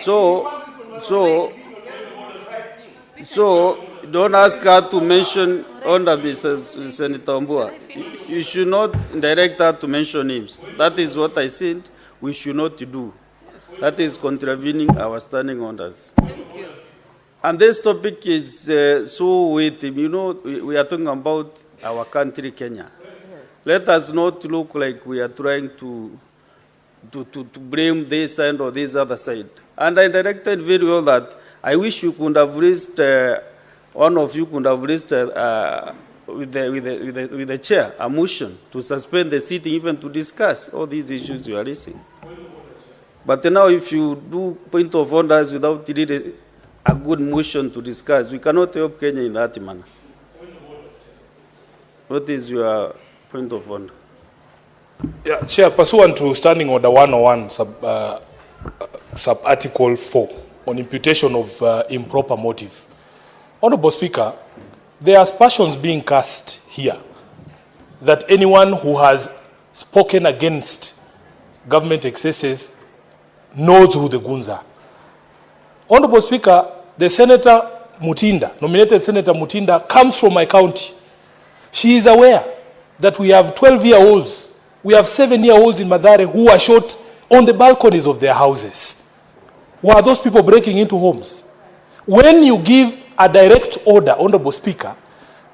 B: So don't ask her to mention under Mr. Senator Wambua. You should not direct her to mention names. That is what I said we should not do. That is contravening our standing orders. And this topic is so weighty. We are talking about our country, Kenya. Yes. Let us not look like we are trying to blame this side or this other side. And I directed very well that I wish you could have raised, one of you could have raised with the chair a motion to suspend the sitting even to discuss all these issues you are raising. But now if you do point of orders without really a good motion to discuss, we cannot help Kenya in that manner. What is your point of order?
A: Yeah, Chair, pursuant to Standing Order 101, sub-article 4, on imputation of improper motive. Honorable Speaker, there are aspersions being cast here that anyone who has spoken against government excesses knows who the goons are. Honorable Speaker, the Senator Mutinda, nominated Senator Mutinda, comes from my county. She is aware that we have 12-year-olds, we have 7-year-olds in Mathare who are shot on the balconies of their houses. Who are those people breaking into homes? When you give a direct order, Honorable Speaker,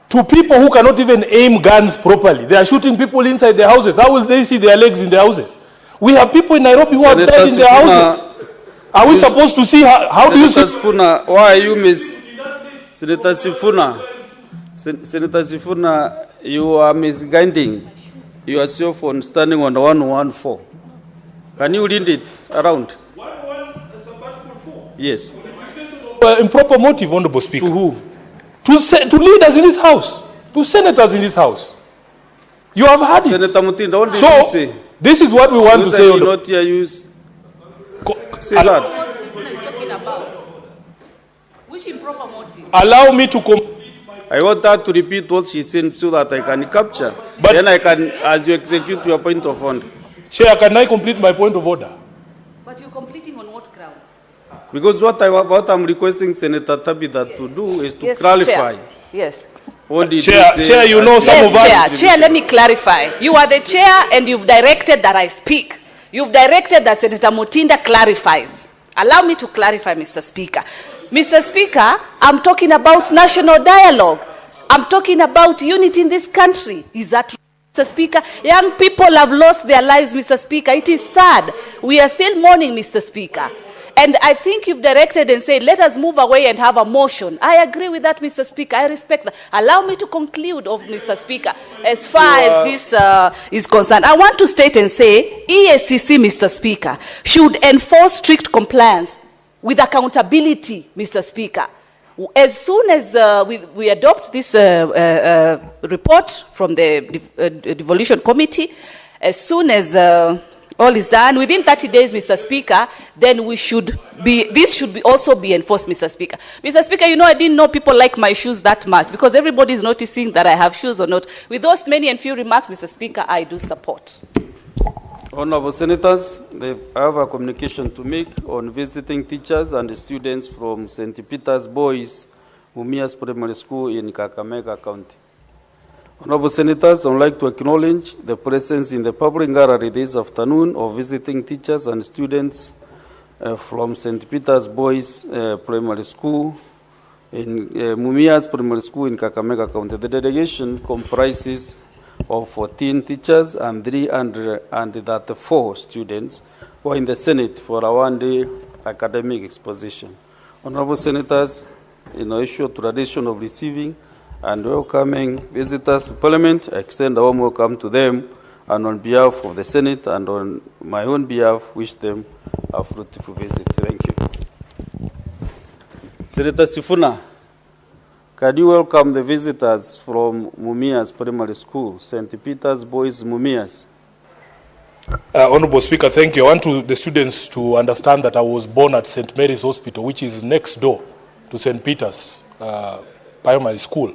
A: to people who cannot even aim guns properly, they are shooting people inside their houses. How will they see their legs in their houses? We have people in Nairobi who have died in their houses. Are we supposed to see how do you see?
B: Sifuna, why are you Senator Sifuna? Senator Sifuna, you are misguiding yourself on Standing on 114. Can you read it around? 114. Yes.
A: Improper motive, Honorable Speaker.
B: To who?
A: To leaders in this house. To senators in this house. You have had
B: Senator
A: it.
B: Mutinda, what did
A: So,
B: you say?
A: this is what we want to say.
B: Not here use. Say that.
G: Is talking about which improper motive?
A: Allow me to
B: I want her to repeat what she said so that I can capture.
A: But
B: then I can, as you execute your point of order.
A: Chair, can I complete my point of order?
G: But you're completing on what ground?
B: Because what I'm requesting Senator Tabitha to do is to clarify.
G: Chair. Yes.
B: What did
A: Chair, you know some of us.
G: Chair, let me clarify. You are the chair and you've directed that I speak. You've directed that Senator Mutinda clarifies. Allow me to clarify, Mr. Speaker. Mr. Speaker, I'm talking about national dialogue. I'm talking about unity in this country. Is that, Mr. Speaker? Young people have lost their lives, Mr. Speaker. It is sad. We are still mourning, Mr. Speaker. And I think you've directed and said, let us move away and have a motion. I agree with that, Mr. Speaker. I respect that. Allow me to conclude, Mr. Speaker, as far as this is concerned. I want to state and say, EACC, Mr. Speaker, should enforce strict compliance with accountability, Mr. Speaker. As soon as we adopt this report from the Devolution Committee, as soon as all is done, within 30 days, Mr. Speaker, then this should also be enforced, Mr. Speaker. Mr. Speaker, you know, I didn't know people like my shoes that much because everybody is noticing that I have shoes or not. With those many and few remarks, Mr. Speaker, I do support.
B: Honorable Senators, they have a communication to make on visiting teachers and students from St. Peter's Boys Mumias Primary School in Kakamega County. Honorable Senators, I would like to acknowledge the presence in the public gallery this afternoon of visiting teachers and students from St. Peter's Boys Primary School in Mumias Primary School in Kakamega County. The delegation comprises of 14 teachers and 334 students who are in the Senate for a one-day academic exposition. Honorable Senators, in our issue tradition of receiving and welcoming visitors to Parliament, I extend a warm welcome to them, and on behalf of the Senate and on my own behalf, wish them a fruitful visit. Thank you. Senator Sifuna, can you welcome the visitors from Mumias Primary School, St. Peter's Boys Mumias?
A: Honorable Speaker, thank you. I want the students to understand that I was born at St. Mary's Hospital, which is next door to St. Peter's Primary School.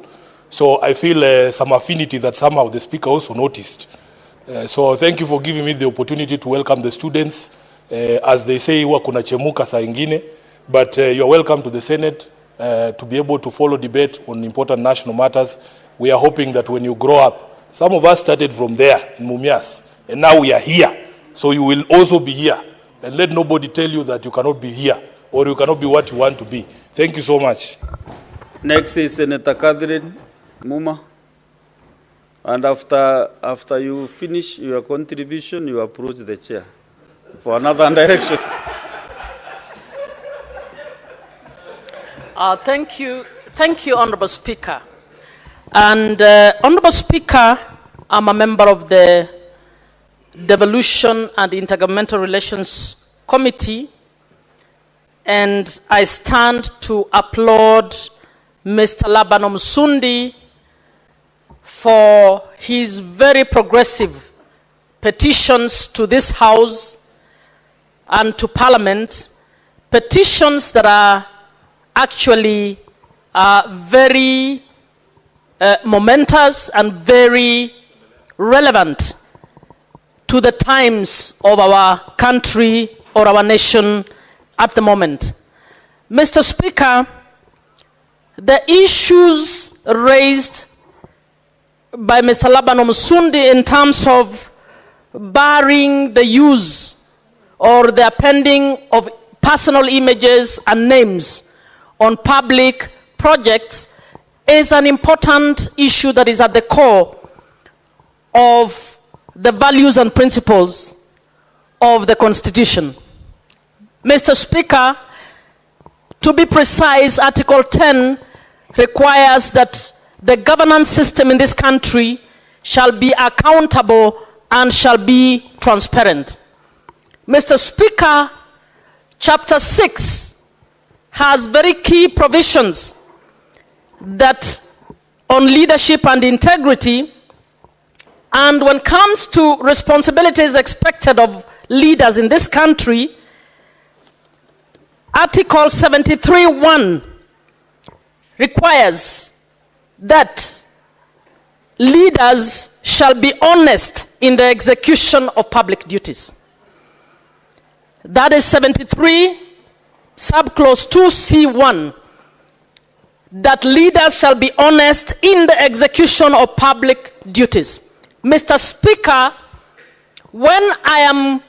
A: So I feel some affinity that somehow the Speaker also noticed. So thank you for giving me the opportunity to welcome the students. As they say, huwa kuna chemuka saa ingine, but you are welcome to the Senate to be able to follow debate on important national matters. We are hoping that when you grow up, some of us started from there in Mumias, and now we are here. So you will also be here. And let nobody tell you that you cannot be here or you cannot be what you want to be. Thank you so much.
B: Next is Senator Catherine Muma. And after you finish your contribution, you approach the chair for another direction.
J: Thank you, Honorable Speaker. And Honorable Speaker, I'm a member of the Devolution and Intergovernmental Relations Committee, and I stand to applaud Mr. Laban Omusundi for his very progressive petitions to this House and to Parliament, petitions that are actually very momentous and very relevant to the times of our country or our nation at the moment. Mr. Speaker, the issues raised by Mr. Laban Omusundi in terms of barring the use or the appending of personal images and names on public projects is an important issue that is at the core of the values and principles of the Constitution. Mr. Speaker, to be precise, Article 10 requires that the governance system in this country shall be accountable and shall be transparent. Mr. Speaker, Chapter 6 has very key provisions that on leadership and integrity, and when it comes to responsibilities expected of leaders in this country, Article 73(1) requires that leaders shall be honest in the execution of public duties. That is 73, subclause 2C1, that leaders shall be honest in the execution of public duties. Mr. Speaker, when I am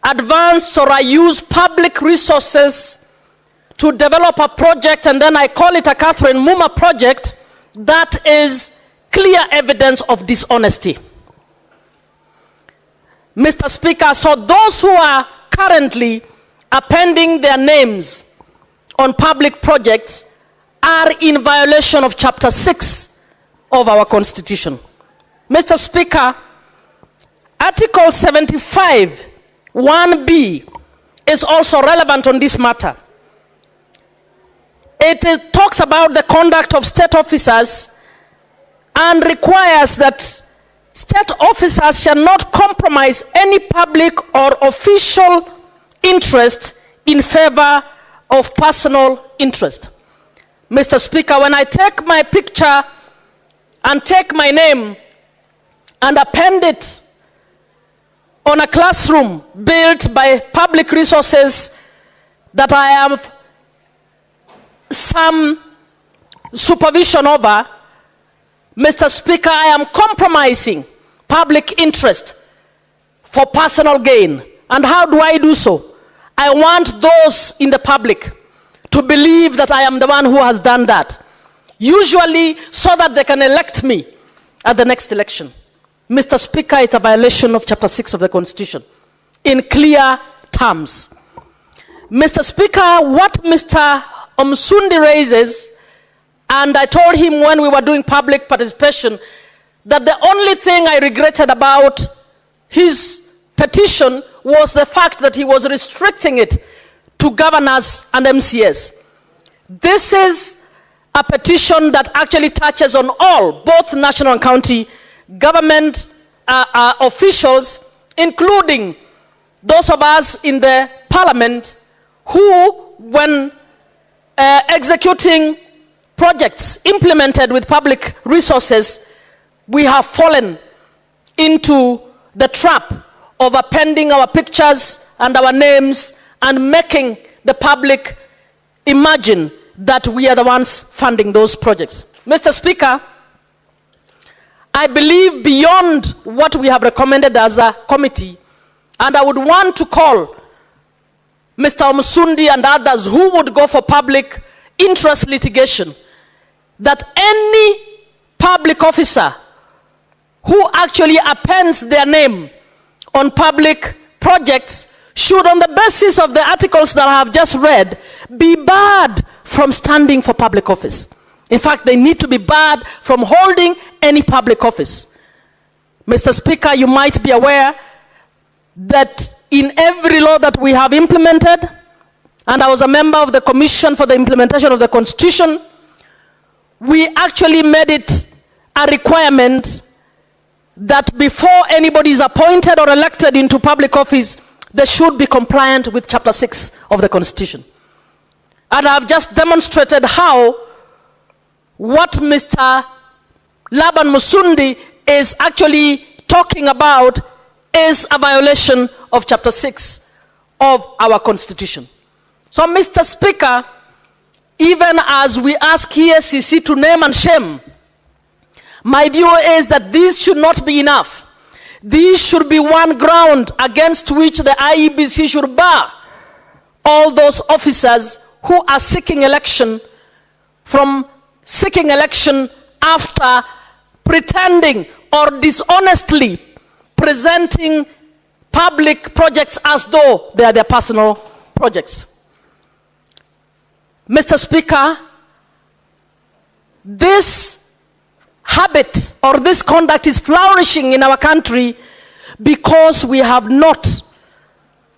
J: advanced or I use public resources to develop a project and then I call it a Catherine Muma project, that is clear evidence of dishonesty. Mr. Speaker, so those who are currently appending their names on public projects are in violation of Chapter 6 of our Constitution. Mr. Speaker, Article 75, 1B is also relevant on this matter. It talks about the conduct of state officers and requires that state officers shall not compromise any public or official interest in favor of personal interest. Mr. Speaker, when I take my picture and take my name and append it on a classroom built by public resources that I have some supervision over, Mr. Speaker, I am compromising public interest for personal gain. And how do I do so? I want those in the public to believe that I am the one who has done that, usually so that they can elect me at the next election. Mr. Speaker, it's a violation of Chapter 6 of the Constitution in clear terms. Mr. Speaker, what Mr. Omsundi raises, and I told him when we were doing public participation that the only thing I regretted about his petition was the fact that he was restricting it to governors and MCAs. This is a petition that actually touches on all, both national and county government officials, including those of us in the parliament who, when executing projects implemented with public resources, we have fallen into the trap of appending our pictures and our names and making the public imagine that we are the ones funding those projects. Mr. Speaker, I believe beyond what we have recommended as a committee, and I would want to call Mr. Omsundi and others who would go for public interest litigation, that any public officer who actually appends their name on public projects should, on the basis of the articles that I have just read, be barred from standing for public office. In fact, they need to be barred from holding any public office. Mr. Speaker, you might be aware that in every law that we have implemented, and I was a member of the Commission for the Implementation of the Constitution, we actually made it a requirement that before anybody is appointed or elected into public office, they should be compliant with Chapter 6 of the Constitution. And I've just demonstrated how what Mr. Laban Musundi is actually talking about is a violation of Chapter 6 of our Constitution. So, Mr. Speaker, even as we ask EACC to name and shame, my view is that these should not be enough. These should be one ground against which the IEBC should bar all those officers who are seeking election from seeking election after pretending or dishonestly presenting public projects as though they are their personal projects. Mr. Speaker, this habit or this conduct is flourishing in our country because we have not,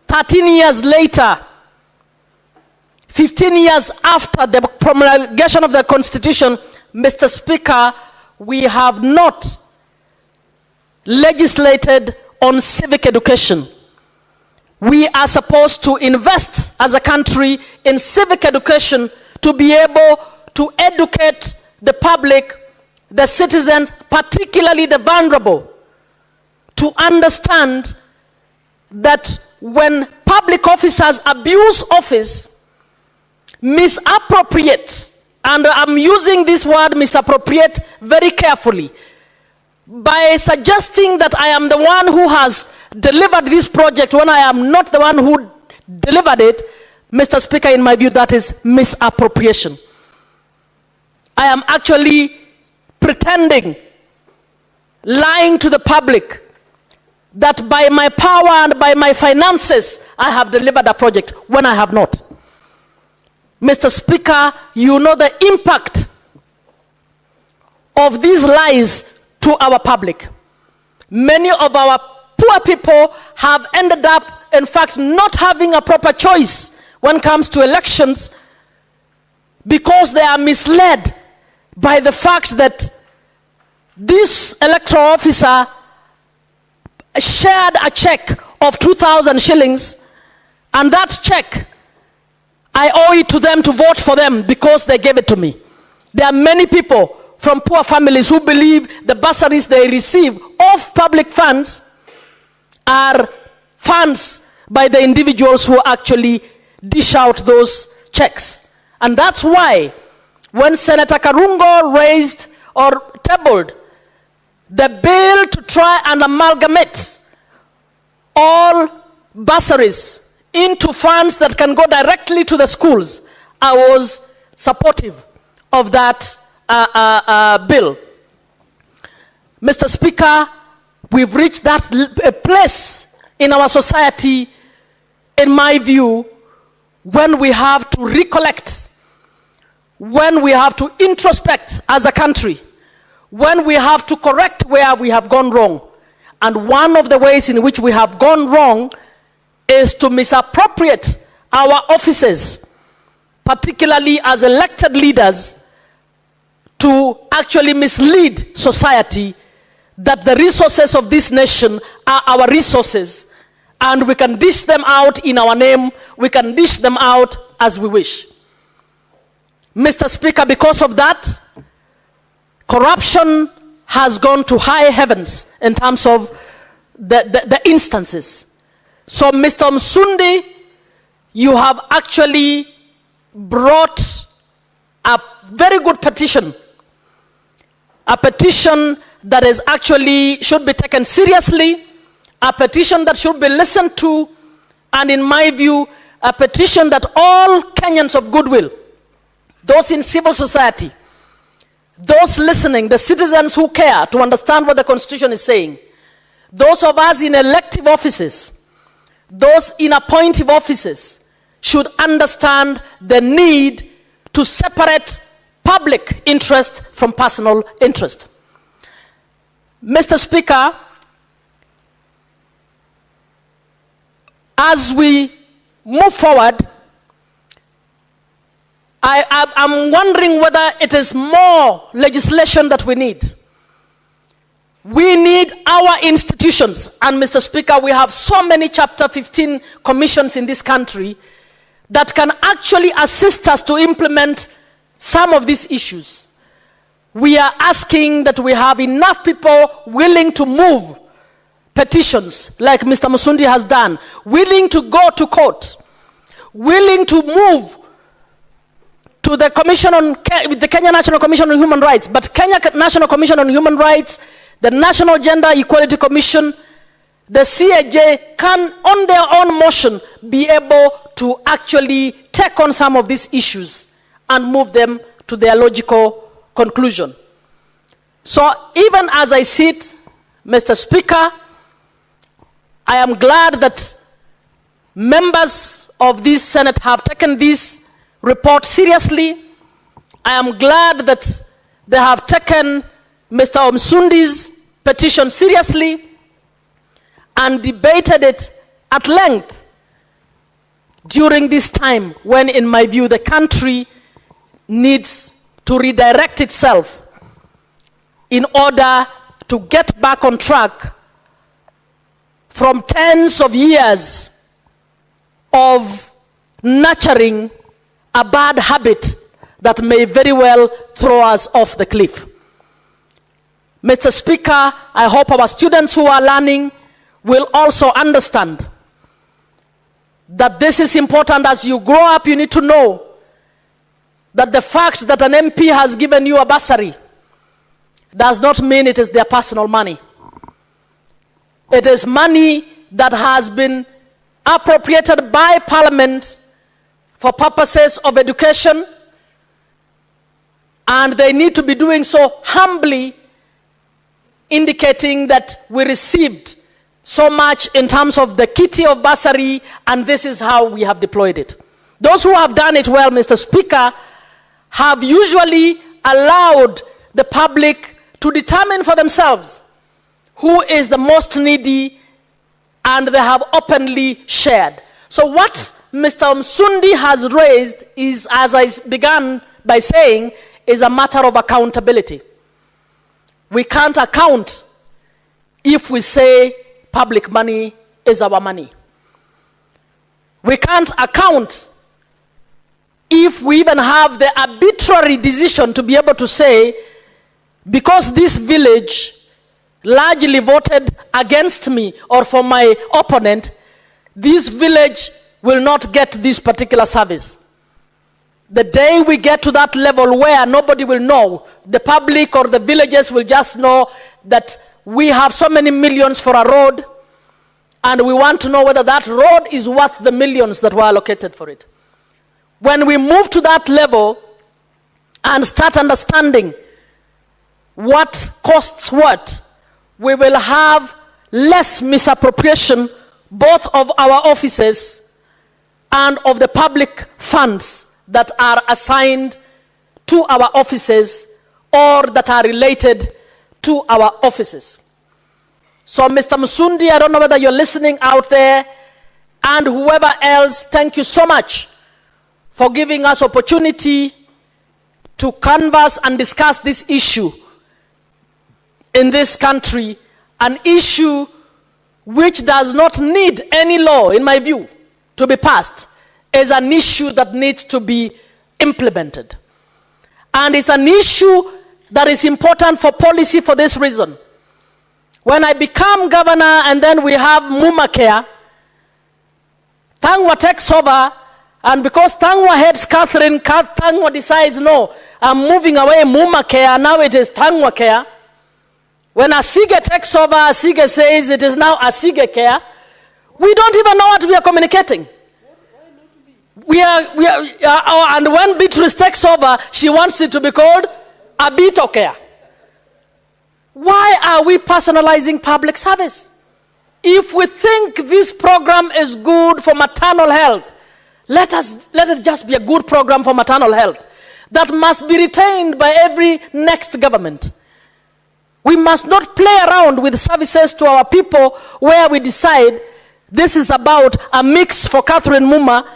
J: 13 years later, 15 years after the promulgation of the Constitution, Mr. Speaker, we have not legislated on civic education. We are supposed to invest as a country in civic education to be able to educate the public, the citizens, particularly the vulnerable, to understand that when public officers abuse office, misappropriate, and I'm using this word misappropriate very carefully, by suggesting that I am the one who has delivered this project when I am not the one who delivered it, Mr. Speaker, in my view, that is misappropriation. I am actually pretending, lying to the public, that by my power and by my finances, I have delivered a project when I have not. Mr. Speaker, you know the impact of these lies to our public. Many of our poor people have ended up, in fact, not having a proper choice when it comes to elections because they are misled by the fact that this electoral officer shared a check of 2,000 shillings, and that check, I owe it to them to vote for them because they gave it to me. There are many people from poor families who believe the bursaries they receive of public funds are funds by the individuals who actually dish out those checks. And that's why when Senator Karungo raised or tabled the bill to try and amalgamate all bursaries into funds that can go directly to the schools, I was supportive of that bill. Mr. Speaker, we've reached that place in our society, in my view, when we have to recollect, when we have to introspect as a country, when we have to correct where we have gone wrong. And one of the ways in which we have gone wrong is to misappropriate our offices, particularly as elected leaders, to actually mislead society that the resources of this nation are our resources, and we can dish them out in our name, we can dish them out as we wish. Mr. Speaker, because of that, corruption has gone to high heavens in terms of the instances. So, Mr. Msundi, you have actually brought a very good petition, a petition that is actually should be taken seriously, a petition that should be listened to, and in my view, a petition that all Kenyans of goodwill, those in civil society, those listening, the citizens who care to understand what the Constitution is saying, those of us in elective offices, those in appointive offices, should understand the need to separate public interest from personal interest. Mr. Speaker, as we move forward, I'm wondering whether it is more legislation that we need. We need our institutions, and Mr. Speaker, we have so many Chapter 15 commissions in this country that can actually assist us to implement some of these issues. We are asking that we have enough people willing to move petitions, like Mr. Musundi has done, willing to go to court, willing to move to the Commission on the Kenya National Commission on Human Rights, but Kenya National Commission on Human Rights, the National Gender Equality Commission, the CAJ can, on their own motion, be able to actually take on some of these issues and move them to their logical conclusion. So even as I sit, Mr. Speaker, I am glad that members of this Senate have taken this report seriously. I am glad that they have taken Mr. Omsundi's petition seriously and debated it at length during this time when, in my view, the country needs to redirect itself in order to get back on track from tens of years of nurturing a bad habit that may very well throw us off the cliff. Mr. Speaker, I hope our students who are learning will also understand that this is important. As you grow up, you need to know that the fact that an MP has given you a bursary does not mean it is their personal money. It is money that has been appropriated by Parliament for purposes of education, and they need to be doing so humbly, indicating that we received so much in terms of the kitty of bursary, and this is how we have deployed it. Those who have done it well, Mr. Speaker, have usually allowed the public to determine for themselves who is the most needy, and they have openly shared. So what Mr. Msundi has raised is, as I began by saying, is a matter of accountability. We can't account if we say public money is our money. We can't account if we even have the arbitrary decision to be able to say, because this village largely voted against me or for my opponent, this village will not get this particular service. The day we get to that level where nobody will know, the public or the villagers will just know that we have so many millions for a road, and we want to know whether that road is worth the millions that were allocated for it. When we move to that level and start understanding what costs what, we will have less misappropriation both of our offices and of the public funds that are assigned to our offices or that are related to our offices. So Mr. Msundi, I don't know whether you're listening out there, and whoever else, thank you so much for giving us opportunity to canvass and discuss this issue in this country, an issue which does not need any law, in my view, to be passed, is an issue that needs to be implemented. And it's an issue that is important for policy for this reason. When I become governor and then we have Muma Care, Tangwa takes over, and because Tangwa heads Catherine, Tangwa decides, no, I'm moving away Muma Care, now it is Tangwa Care. When Asige takes over, Asige says it is now Asige Care. We don't even know what we are communicating. And when Beatrice takes over, she wants it to be called Abito Care. Why are we personalizing public service? If we think this program is good for maternal health, let it just be a good program for maternal health that must be retained by every next government. We must not play around with services to our people where we decide this is about a mix for Catherine Muma,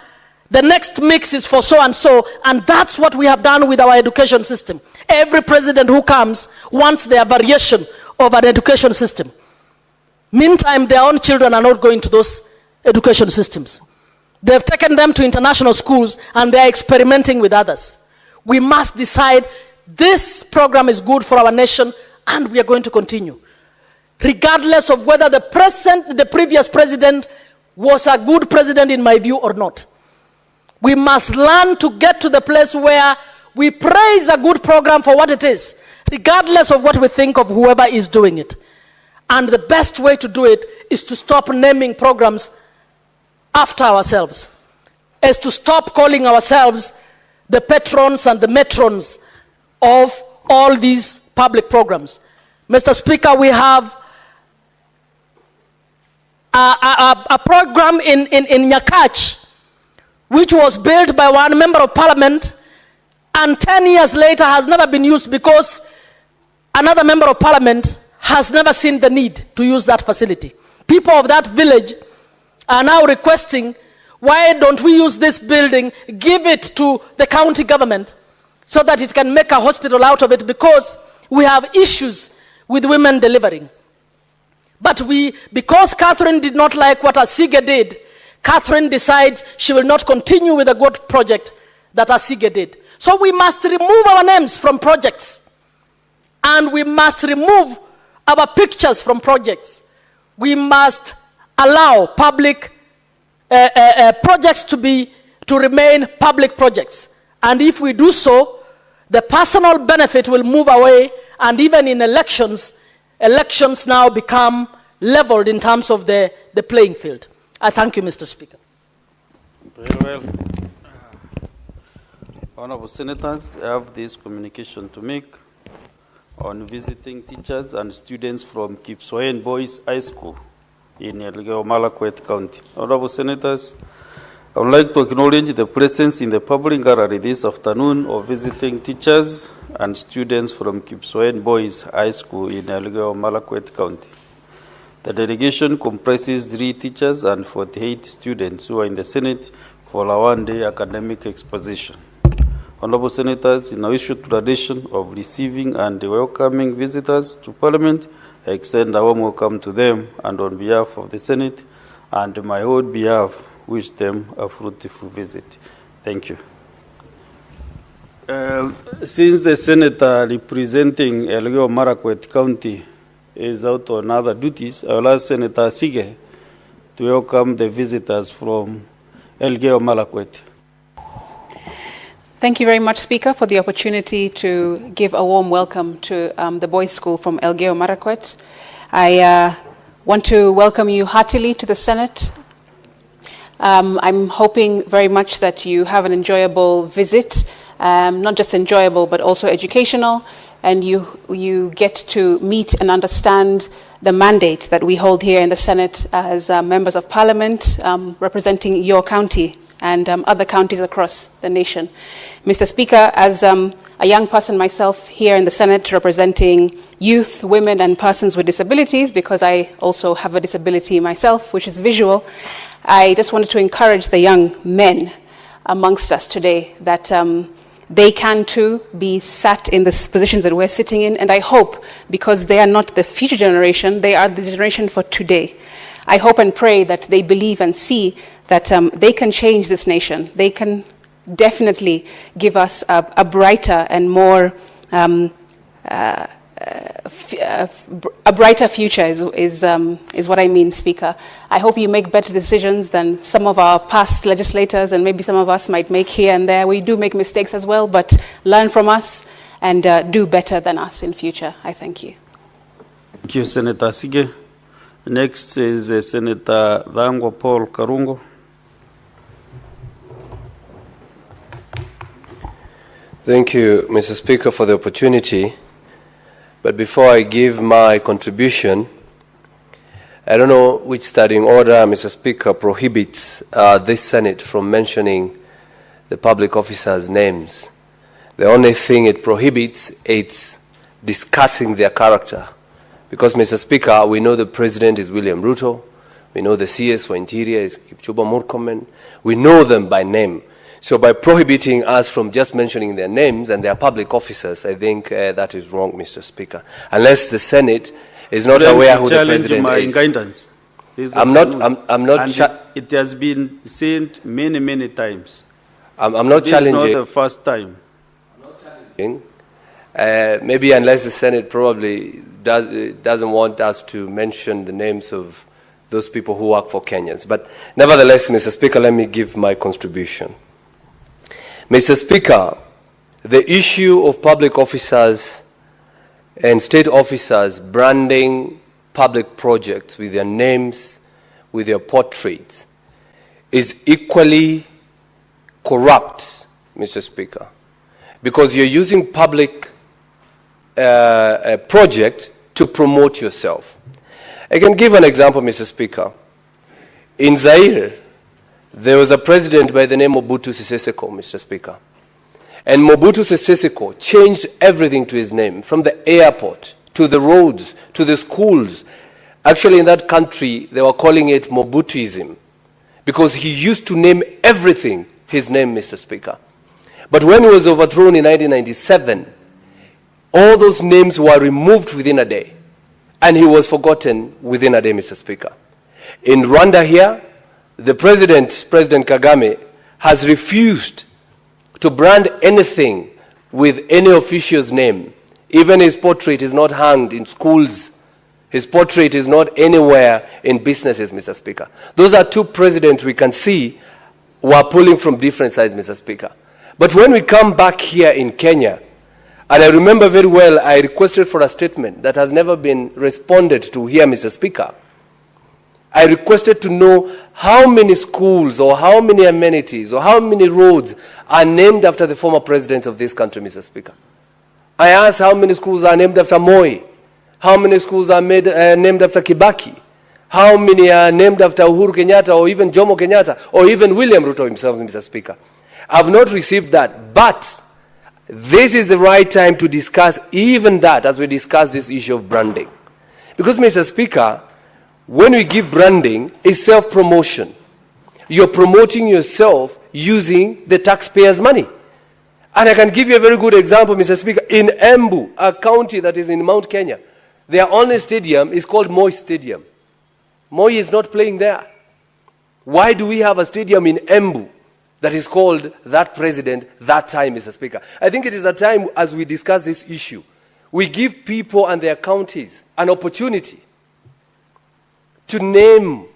J: the next mix is for so and so, and that's what we have done with our education system. Every president who comes wants their variation of an education system. Meantime, their own children are not going to those education systems. They've taken them to international schools and they're experimenting with others. We must decide this program is good for our nation, and we are going to continue. Regardless of whether the previous president was a good president in my view or not. We must learn to get to the place where we praise a good program for what it is, regardless of what we think of whoever is doing it. And the best way to do it is to stop naming programs after ourselves, is to stop calling ourselves the patrons and the matrons of all these public programs. Mr. Speaker, we have a program in Nyakach, which was built by one member of parliament, and 10 years later has never been used because another member of parliament has never seen the need to use that facility. People of that village are now requesting, why don't we use this building, give it to the county government so that it can make a hospital out of it, because we have issues with women delivering. But because Catherine did not like what Asige did, Catherine decides she will not continue with the good project that Asige did. So we must remove our names from projects. And we must remove our pictures from projects. We must allow public projects to remain public projects. And if we do so, the personal benefit will move away, and even in elections now become leveled in terms of the playing field. I thank you, Mr. Speaker.
B: Very well. Honorable Senators, I have this communication to make on visiting teachers and students from Kipsoen Boys High School in Elgeyo Marakwet County. Honorable Senators, I would like to acknowledge the presence in the public gallery this afternoon of visiting teachers and students from Kipsoen Boys High School in Elgeyo Marakwet County. The delegation comprises 3 teachers and 48 students who are in the Senate for a one-day academic exposition. Honorable Senators, in our issued tradition of receiving and welcoming visitors to Parliament, I extend a warm welcome to them, and on behalf of the Senate and my own behalf, wish them a fruitful visit. Thank you. Since the senator representing Elgeyo Marakwet County is out on other duties, I will ask Senator Sige to welcome the visitors from Elgeyo Marakwet.
K: Thank you very much, Speaker, for the opportunity to give a warm welcome to the boys' school from Elgeyo Marakwet. I want to welcome you heartily to the Senate. I'm hoping very much that you have an enjoyable visit, not just enjoyable, but also educational, and you get to meet and understand the mandate that we hold here in the Senate as members of Parliament representing your county and other counties across the nation. Mr. Speaker, as a young person myself here in the Senate representing youth, women, and persons with disabilities, because I also have a disability myself, which is visual, I just wanted to encourage the young men amongst us today that they can too be sat in the positions that we're sitting in, and I hope, because they are not the future generation, they are the generation for today. I hope and pray that they believe and see that they can change this nation. They can definitely give us a brighter and more, a brighter future is what I mean, Speaker. I hope you make better decisions than some of our past legislators and maybe some of us might make here and there. We do make mistakes as well, but learn from us and do better than us in future. I thank you.
B: Thank you, Senator Sige. Next is Senator Dhango Paul Karungo.
L: Thank you, Mr. Speaker, for the opportunity. But before I give my contribution, I don't know which standing order, Mr. Speaker, prohibits this Senate from mentioning the public officers' names. The only thing it prohibits is discussing their character. Because, Mr. Speaker, we know the President is William Ruto. We know the CS for Interior is Kipchumba Murkomen. We know them by name. So by prohibiting us from just mentioning their names and their public officers, I think that is wrong, Mr. Speaker. Unless the Senate is not aware who the President is.
B: Guidance.
L: I'm not.
B: It has been said many times.
L: I'm not challenging.
B: This is not the first time.
L: I'm not challenging. Maybe unless the Senate probably doesn't want us to mention the names of those people who work for Kenyans. But nevertheless, Mr. Speaker, let me give my contribution. Mr. Speaker, the issue of public officers and state officers branding public projects with their names, with their portraits, is equally corrupt, Mr. Speaker, because you're using public project to promote yourself. I can give an example, Mr. Speaker. In Zaire, there was a president by the name of Mobutu Sese Seko, Mr. Speaker. And Mobutu Sese Seko changed everything to his name, from the airport, to the roads, to the schools. Actually, in that country, they were calling it Mobutuism, because he used to name everything his name, Mr. Speaker. But when he was overthrown in 1997, all those names were removed within a day, and he was forgotten within a day, Mr. Speaker. In Rwanda here, the President Kagame, has refused to brand anything with any official's name. Even his portrait is not hanged in schools. His portrait is not anywhere in businesses, Mr. Speaker. Those are two presidents we can see who are pulling from different sides, Mr. Speaker. But when we come back here in Kenya, and I remember very well, I requested for a statement that has never been responded to here, Mr. Speaker. I requested to know how many schools or how many amenities or how many roads are named after the former presidents of this country, Mr. Speaker. I asked how many schools are named after Moi, how many schools are named after Kibaki, how many are named after Uhuru Kenyatta or even Jomo Kenyatta or even William Ruto himself, Mr. Speaker. I've not received that, but this is the right time to discuss even that as we discuss this issue of branding. Because, Mr. Speaker, when we give branding, it's self-promotion. You're promoting yourself using the taxpayers' money. And I can give you a very good example, Mr. Speaker. In Embu, a county that is in Mount Kenya, their only stadium is called Moi Stadium. Moi is not playing there. Why do we have a stadium in Embu that is called that president that time, Mr. Speaker? I think it is a time as we discuss this issue, we give people and their counties an opportunity to name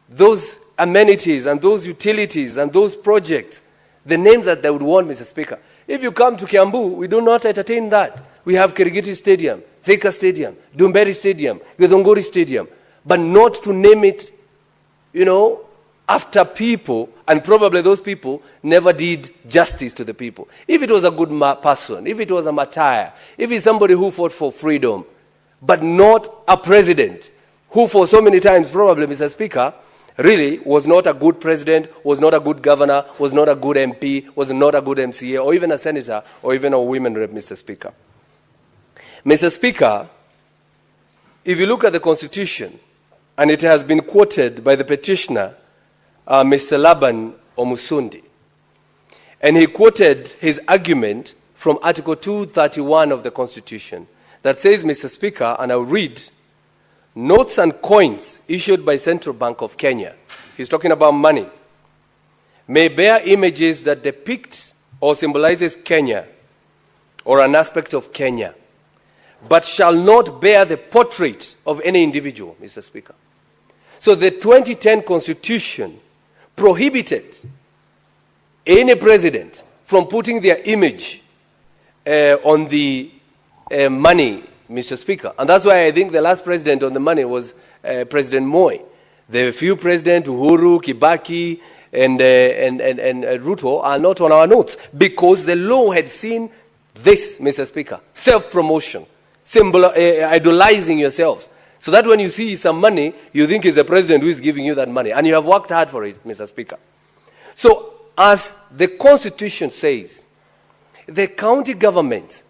L: those amenities and those utilities and those projects, the names that they would want, Mr. Speaker. If you come to Kiambu, we do not entertain that. We have Kirigiti Stadium, Thika Stadium, Dumberi Stadium, Githunguri Stadium, but not to name it, after people, and probably those people never did justice to the people. If it was a good person, if it was a martyr, if it's somebody who fought for freedom, but not a president who for so many times, probably, Mr. Speaker, really was not a good president, was not a good governor, was not a good MP, was not a good MCA, or even a senator, or even a women rep, Mr. Speaker. Mr. Speaker, if you look at the Constitution, and it has been quoted by the petitioner, Mr. Laban Omusundi, and he quoted his argument from Article 231 of the Constitution that says, Mr. Speaker, and I'll read, notes and coins issued by Central Bank of Kenya, he's talking about money, may bear images that depict or symbolizes Kenya or an aspect of Kenya, but shall not bear the portrait of any individual, Mr. Speaker. So the 2010 Constitution prohibited any president from putting their image on the money, Mr. Speaker. And that's why I think the last president on the money was President Moi. The few presidents, Uhuru, Kibaki, and Ruto, are not on our notes because the law had seen this, Mr. Speaker, self-promotion, idolizing yourselves. So that when you see some money, you think it's the president who is giving you that money. And you have worked hard for it, Mr. Speaker. So as the Constitution says, the county governments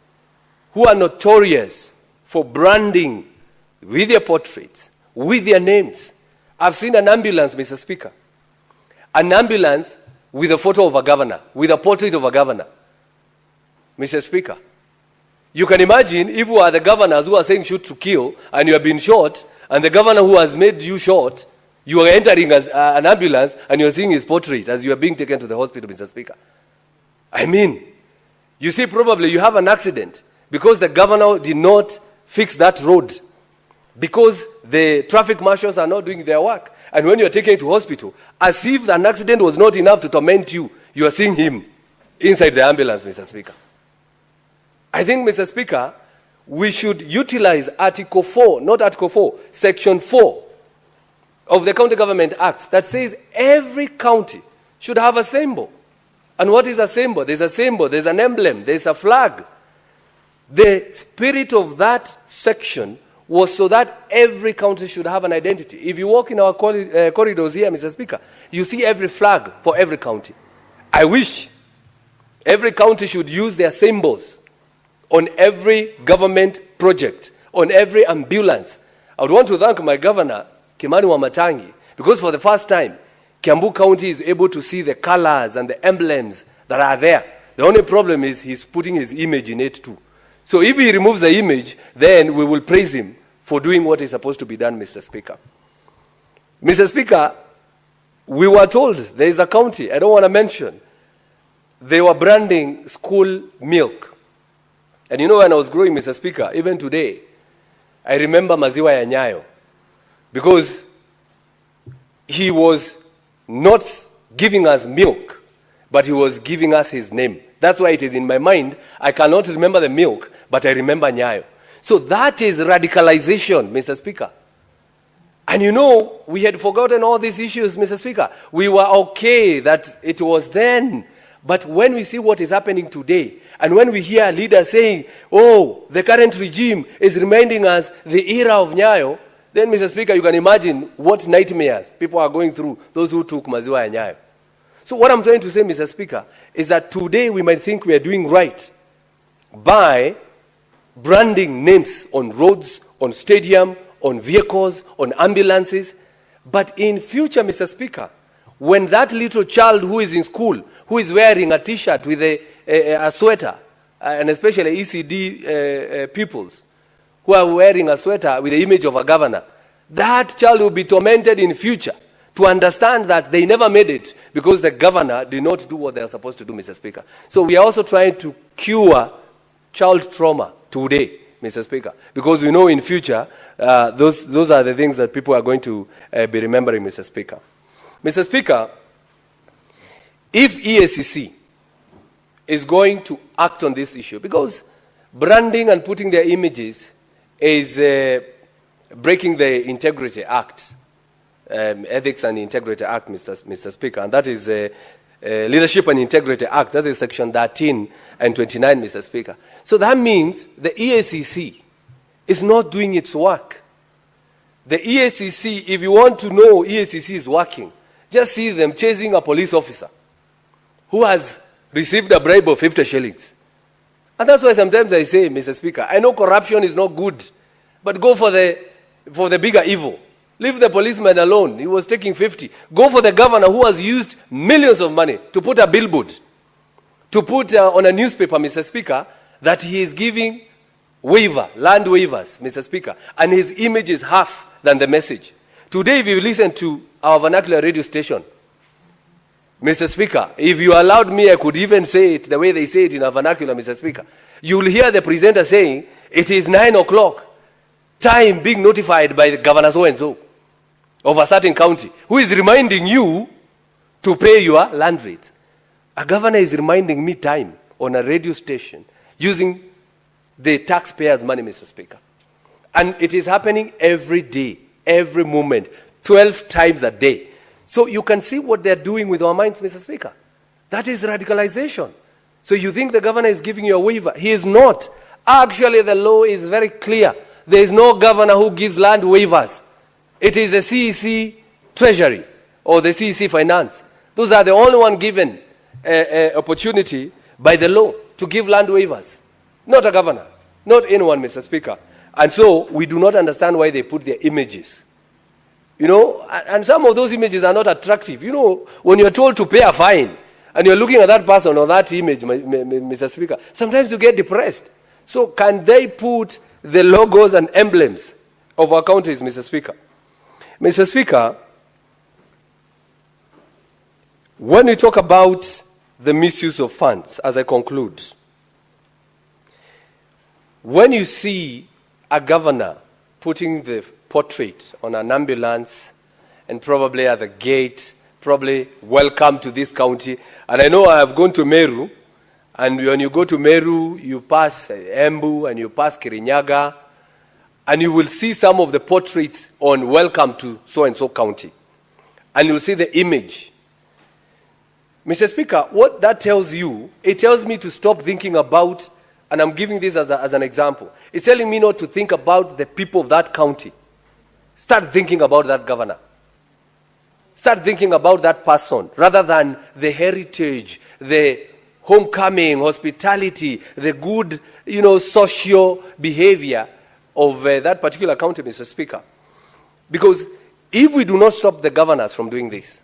L: who are notorious for branding with their portraits, with their names. I've seen an ambulance, Mr. Speaker. An ambulance with a photo of a governor, with a portrait of a governor. Mr. Speaker, you can imagine if we are the governors who are saying shoot to kill, and you have been shot, and the governor who has made you shot, you are entering as an ambulance, and you are seeing his portrait as you are being taken to the hospital, Mr. Speaker. I mean, you see, probably you have an accident because the governor did not fix that road, because the traffic marshals are not doing their work. And when you are taken to hospital, as if an accident was not enough to torment you, you are seeing him inside the ambulance, Mr. Speaker. I think, Mr. Speaker, we should utilize Article 4, not Article 4, Section 4 of the County Government Act that says every county should have a symbol. And what is a symbol? There's a symbol, there's an emblem, there's a flag. The spirit of that section was so that every county should have an identity. If you walk in our corridors here, Mr. Speaker, you see every flag for every county. I wish every county should use their symbols on every government project, on every ambulance. I would want to thank my governor, Kimani Wamatangi, because for the first time, Kiambu County is able to see the colors and the emblems that are there. The only problem is he's putting his image in it too. So if he removes the image, then we will praise him for doing what is supposed to be done, Mr. Speaker. Mr. Speaker, we were told there is a county, I don't want to mention, they were branding school milk. And you know, when I was growing, Mr. Speaker, even today, I remember Maziwa ya Nyayo, because he was not giving us milk, but he was giving us his name. That's why it is in my mind. I cannot remember the milk, but I remember Nyayo. So that is radicalization, Mr. Speaker. And you know, we had forgotten all these issues, Mr. Speaker. We were okay that it was then. But when we see what is happening today, and when we hear leaders saying, oh, the current regime is reminding us the era of Nyayo, then, Mr. Speaker, you can imagine what nightmares people are going through, those who took Maziwa and Nyayo. So what I'm trying to say, Mr. Speaker, is that today we might think we are doing right by branding names on roads, on stadium, on vehicles, on ambulances. But in future, Mr. Speaker, when that little child who is in school, who is wearing a T-shirt with a sweater, and especially ECD pupils, who are wearing a sweater with the image of a governor, that child will be tormented in future to understand that they never made it because the governor did not do what they are supposed to do, Mr. Speaker. So we are also trying to cure child trauma today, Mr. Speaker, because we know in future those are the things that people are going to be remembering, Mr. Speaker. Mr. Speaker, if EACC is going to act on this issue, because branding and putting their images is breaking the Integrity Act, Ethics and Integrity Act, Mr. Speaker, and that is Leadership and Integrity Act, that is Section 13 and 29, Mr. Speaker. So that means the EACC is not doing its work. The EACC, if you want to know EACC is working, just see them chasing a police officer who has received a bribe of 50 shillings. And that's why sometimes I say, Mr. Speaker, I know corruption is not good, but go for the bigger evil. Leave the policeman alone. He was taking 50. Go for the governor who has used millions of money to put a billboard, to put on a newspaper, Mr. Speaker, that he is giving land waivers, Mr. Speaker, and his image is half than the message. Today, if you listen to our vernacular radio station, Mr. Speaker, if you allowed me, I could even say it the way they say it in our vernacular, Mr. Speaker. You will hear the presenter saying, it is 9 o'clock, time being notified by the governor so-and-so of a certain county, who is reminding you to pay your land rate. A governor is reminding me time on a radio station using the taxpayers' money, Mr. Speaker. And it is happening every day, every moment, 12 times a day. So you can see what they're doing with our minds, Mr. Speaker. That is radicalization. So you think the governor is giving you a waiver. He is not. Actually, the law is very clear. There is no governor who gives land waivers. It is the CEC Treasury or the CEC Finance. Those are the only one given opportunity by the law to give land waivers. Not a governor. Not anyone, Mr. Speaker. And so we do not understand why they put their images. You know, and some of those images are not attractive. You know, when you're told to pay a fine and you're looking at that person or that image, Mr. Speaker, sometimes you get depressed. So can they put the logos and emblems of our countries, Mr. Speaker? Mr. Speaker, when we talk about the misuse of funds, as I conclude, when you see a governor putting the portrait on an ambulance and probably at the gate, probably welcome to this county. And I know I have gone to Meru, and when you go to Meru, you pass Embu and you pass Kirinyaga, and you will see some of the portraits on welcome to so-and-so county. And you'll see the image. Mr. Speaker, what that tells you, it tells me to stop thinking about, and I'm giving this as an example. It's telling me not to think about the people of that county. Start thinking about that governor. Start thinking about that person rather than the heritage, the homecoming, hospitality, the good, social behavior of that particular county, Mr. Speaker. Because if we do not stop the governors from doing this,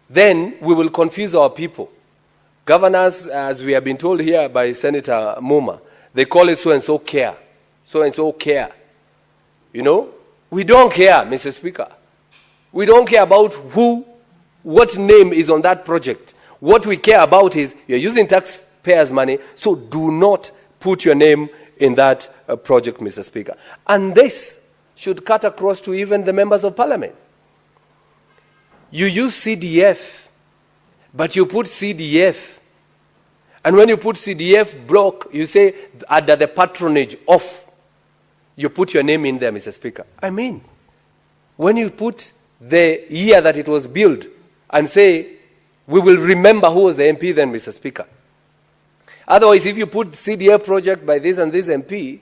L: then we will confuse our people. Governors, as we have been told here by Senator Muma, they call it so-and-so care. So-and-so care. We don't care, Mr. Speaker. We don't care about what name is on that project. What we care about is you're using taxpayers' money, so do not put your name in that project, Mr. Speaker. And this should cut across to even the members of parliament. You use CDF, but you put CDF. And when you put CDF block, you say under the patronage of. you put your name in there, Mr. Speaker. I mean, when you put the year that it was built and say, we will remember who was the MP then, Mr. Speaker. Otherwise, if you put CDF project by this and this MP,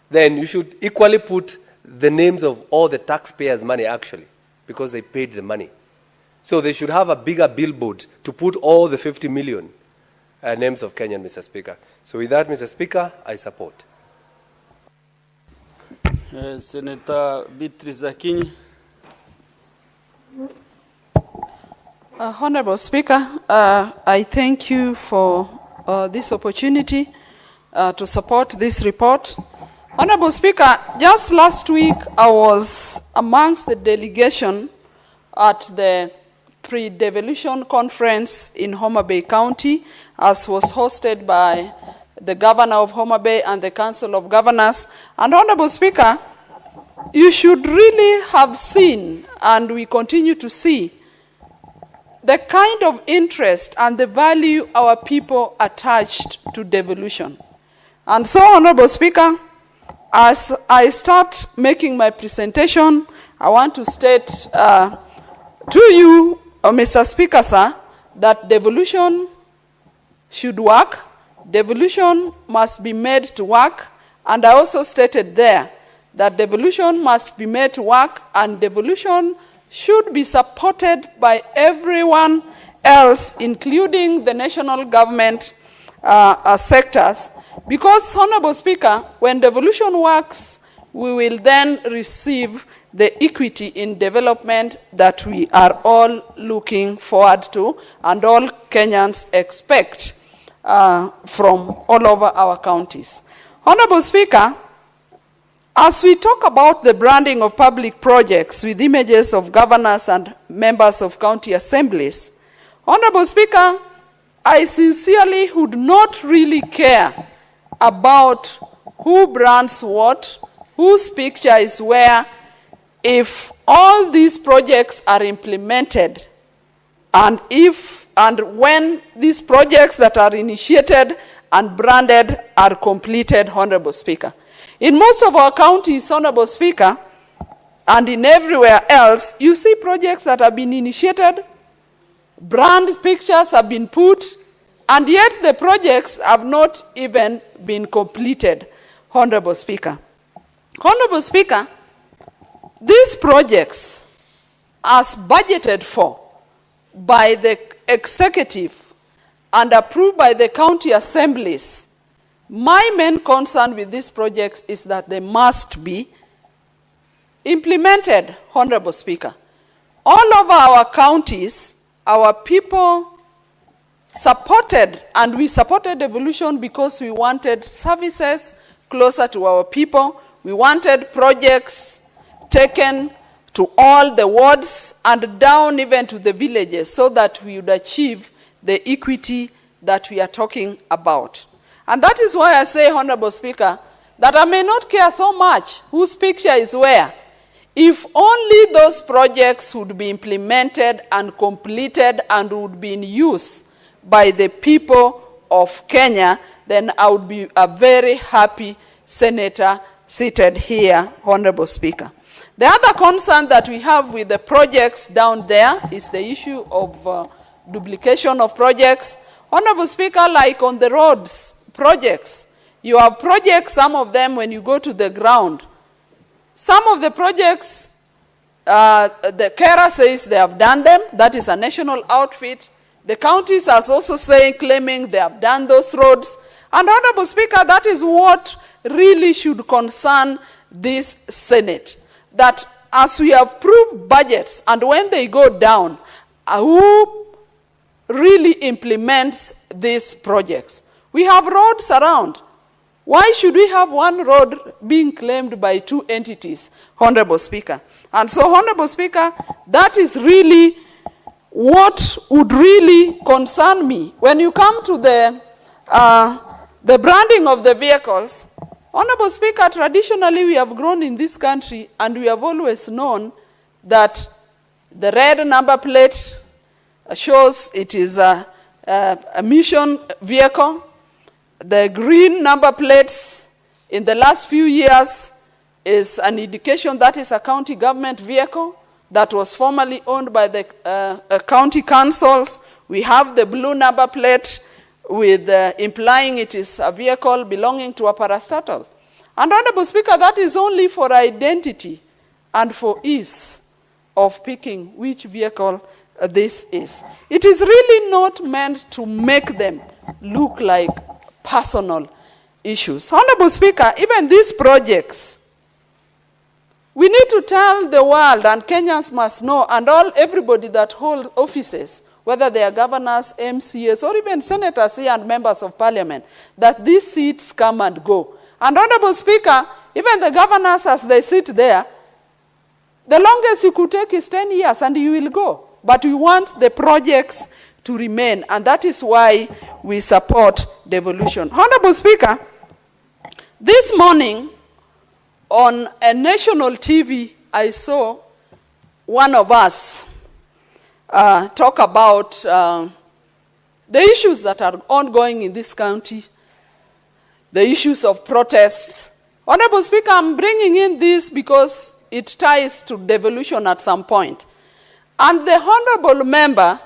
L: then you should equally put the names of all the taxpayers' money, actually, because they paid the money. So they should have a bigger billboard to put all the 50 million names of Kenyan, Mr. Speaker. So with that, Mr. Speaker, I support.
B: Senator Beatrice Akinyi.
M: Honorable Speaker, I thank you for this opportunity to support this report. Honorable Speaker, just last week I was amongst the delegation at the pre-devolution conference in Homa Bay County, as was hosted by the Governor of Homa Bay and the Council of Governors. And Honorable Speaker, you should really have seen, and we continue to see, the kind of interest and the value our people attached to devolution. And so, Honorable Speaker, as I start making my presentation, I want to state to you, Mr. Speaker, sir, that devolution should work. Devolution must be made to work. And I also stated there that devolution must be made to work, and devolution should be supported by everyone else, including the national government sectors. Because, Honorable Speaker, when devolution works, we will then receive the equity in development that we are all looking forward to and all Kenyans expect from all over our counties. Honorable Speaker, as we talk about the branding of public projects with images of governors and members of county assemblies, Honorable Speaker, I sincerely would not really care about who brands what, whose picture is where, if all these projects are implemented, and if and when these projects that are initiated and branded are completed, Honorable Speaker. In most of our counties, Honorable Speaker, and in everywhere else, you see projects that have been initiated, brand pictures have been put, and yet the projects have not even been completed, Honorable Speaker. Honorable Speaker, these projects, as budgeted for by the executive and approved by the county assemblies, my main concern with these projects is that they must be implemented, Honorable Speaker. All over our counties, our people supported, and we supported devolution because we wanted services closer to our people. We wanted projects taken to all the wards and down even to the villages so that we would achieve the equity that we are talking about. And that is why I say, Honorable Speaker, that I may not care so much whose picture is where. If only those projects would be implemented and completed and would be in use by the people of Kenya, then I would be a very happy senator seated here, Honorable Speaker. The other concern that we have with the projects down there is the issue of duplication of projects. Honorable Speaker, like on the roads projects, you have projects, some of them when you go to the ground, some of the projects, the CARA says they have done them. That is a national outfit. The counties are also claiming they have done those roads. And Honorable Speaker, that is what really should concern this Senate. That as we have proved budgets, and when they go down, who really implements these projects? We have roads around. Why should we have one road being claimed by two entities, Honorable Speaker? And so, Honorable Speaker, that is really what would really concern me. When you come to the branding of the vehicles, Honorable Speaker, traditionally we have grown in this country and we have always known that the red number plate shows it is a mission vehicle. The green number plates in the last few years is an indication that is a county government vehicle that was formerly owned by the county councils. We have the blue number plate with implying it is a vehicle belonging to a parastatal. And Honorable Speaker, that is only for identity and for ease of picking which vehicle this is. It is really not meant to make them look like personal issues. Honorable Speaker, even these projects, we need to tell the world, and Kenyans must know, and everybody that holds offices, whether they are governors, MCAs, or even senators here and members of parliament, that these seats come and go. And Honorable Speaker, even the governors as they sit there, the longest you could take is 10 years and you will go. But we want the projects to remain, and that is why we support devolution. Honorable Speaker, this morning on a national TV, I saw one of us talk about the issues that are ongoing in this county, the issues of protests. Honorable Speaker, I'm bringing in this because it ties to devolution at some point. And the honorable member,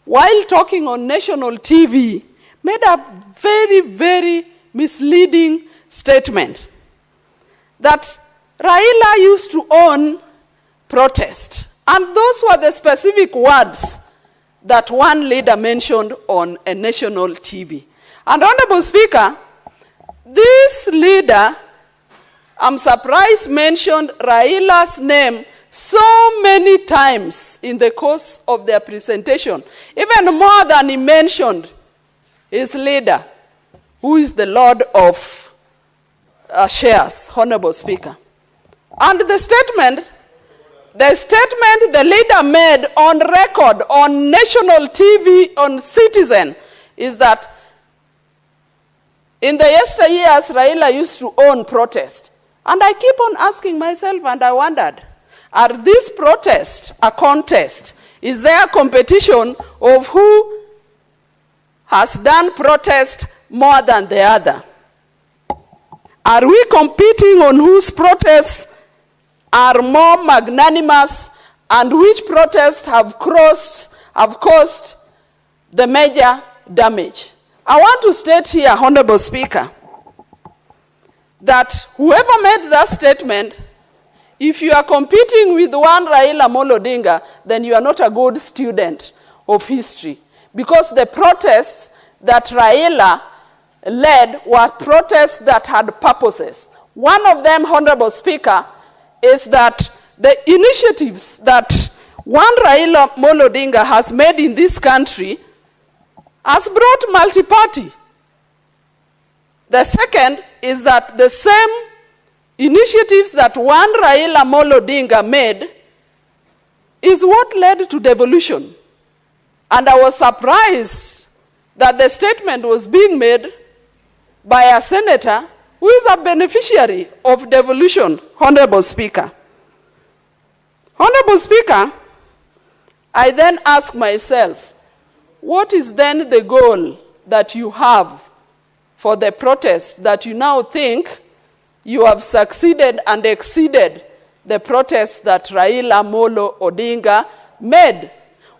M: while talking on national TV, made a very, very misleading statement that Raila used to own protest. And those were the specific words that one leader mentioned on a national TV. And Honorable Speaker, this leader, I'm surprised, mentioned Raila's name so many times in the course of their presentation, even more than he mentioned his leader, who is the Lord of shares, Honorable Speaker. And the statement the leader made on record, on national TV, on Citizen, is that in the yesteryears, Raila used to own protest. And I keep on asking myself, and I wondered, are these protests a contest? Is there a competition of who has done protest more than the other? Are we competing on whose protests are more magnanimous and which protests have caused the major damage? I want to state here, Honorable Speaker, that whoever made that statement, if you are competing with one Raila Odinga, then you are not a good student of history. Because the protests that Raila led were protests that had purposes. One of them, Honorable Speaker, is that the initiatives that one Raila Odinga has made in this country has brought multi-party. The second is that the same initiatives that one Raila Odinga made is what led to devolution. And I was surprised that the statement was being made by a senator who is a beneficiary of devolution, Honorable Speaker. Honorable Speaker, I then ask myself, what is then the goal that you have for the protest that you now think you have succeeded and exceeded the protest that Raila Odinga made?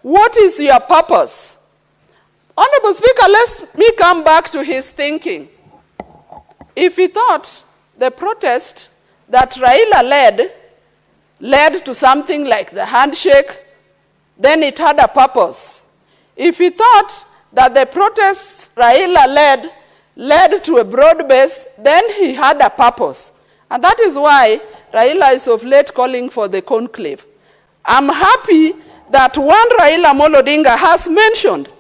M: What is your purpose? Honorable Speaker, let me come back to his thinking. If he thought the protest that Raila led to something like the handshake, then it had a purpose. If he thought that the protests Raila led to a broad base, then he had a purpose. And that is why Raila is of late calling for the conclave. I'm happy that one Raila Odinga has mentioned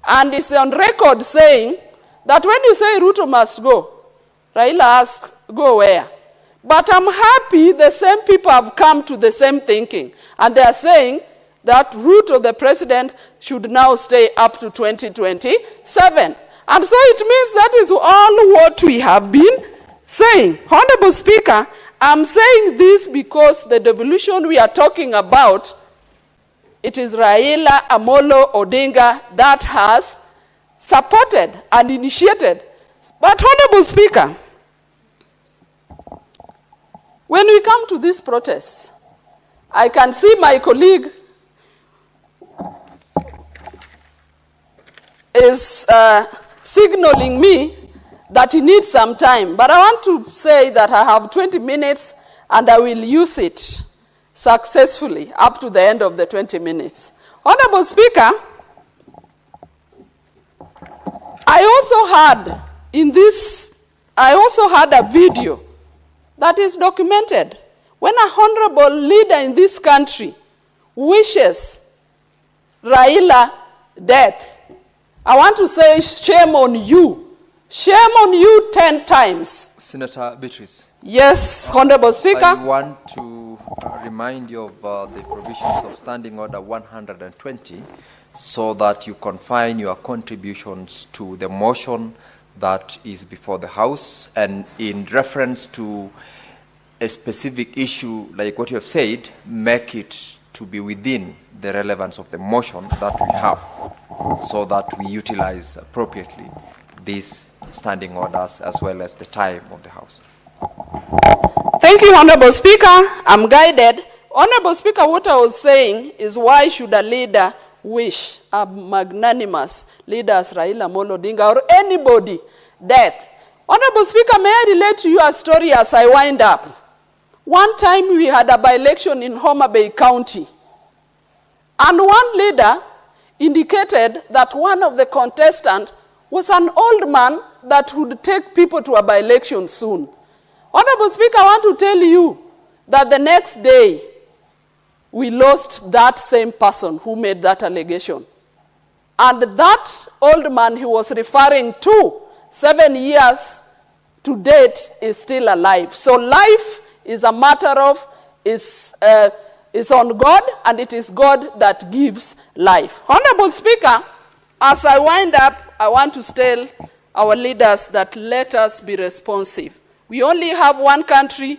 M: and is on record saying that when you say Ruto must go, Raila asks, go where? But I'm happy the same people have come to the same thinking. And they are saying that Ruto, the president, should now stay up to 2027. And so it means that is all what we have been saying. Honorable Speaker, I'm saying this because the devolution we are talking about, it is Raila Amolo Odinga that has supported and initiated. But Honorable Speaker, when we come to this protest, I can see my colleague is signaling me that he needs some time. But I want to say that I have 20 minutes and I will use it successfully up to the end of the 20 minutes. Honorable Speaker, I also had a video that is documented when a honorable leader in this country wishes Raila death. I want to say shame on you. Shame on you 10 times.
E: Senator Beatrice.
M: Yes, Honorable Speaker.
E: I want to remind you of the provisions of Standing Order 120 so that you confine your contributions to the motion that is before the House, and in reference to a specific issue like what you have said, make it to be within the relevance of the motion that we have so that we utilize appropriately these standing orders as well as the time of the House.
M: Thank you, Honorable Speaker. I'm guided. Honorable Speaker, what I was saying is, why should a leader wish a magnanimous leader as Raila Odinga or anybody death? Honorable Speaker, may I relate to you a story as I wind up? One time we had a by-election in Homa Bay County, and one leader indicated that one of the contestants was an old man that would take people to a by-election soon. Honorable Speaker, I want to tell you that the next day we lost that same person who made that allegation. And that old man he was referring to, 7 years to date, is still alive. So life is a matter of, is on God, and it is God that gives life. Honorable Speaker, as I wind up, I want to tell our leaders that let us be responsive. We only have one country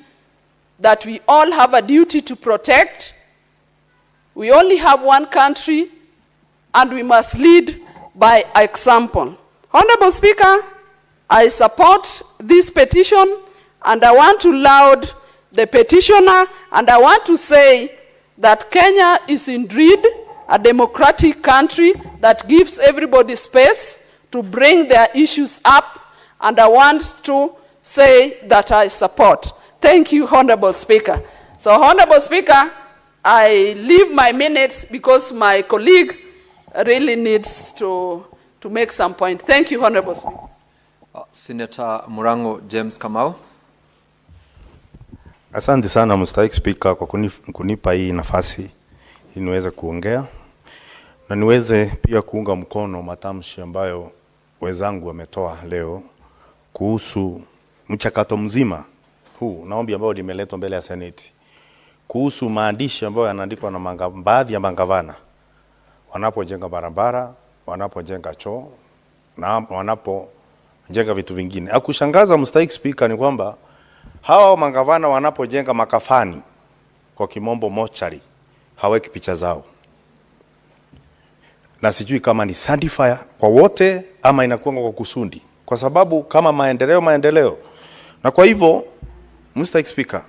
M: that we all have a duty to protect. We only have one country, and we must lead by example. Honorable Speaker, I support this petition, and I want to laud the petitioner, and I want to say that Kenya is indeed a democratic country that gives everybody space to bring their issues up, and I want to say that I support. Thank you, Honorable Speaker. So, Honorable Speaker, I leave my minutes because my colleague really needs to make some point. Thank you, Honorable Speaker.
E: Senator Murango James Kamau.
H: Asante sana Mstahiki Speaker kwa kunipa hii nafasi ili niweze kuongea na niweze pia kuunga mkono matamshi ambayo wenzangu wametoa leo kuhusu mchakato mzima huu na ombi ambao limeletwa mbele ya Seneti kuhusu maandishi ambayo yanaandikwa na baadhi ya magavana wanapojenga barabara, wanapojenga choo na wanapojenga vitu vingine. Akushangaza Mstahiki Speaker ni kwamba hawa magavana wanapojenga makafani, kwa kimombo mortuary, haweki picha zao. Na sijui kama ni sandifier kwa wote ama inakuwa kwa kusudi, kwa sababu kama maendeleo. Na kwa hivyo Mstahiki Speaker,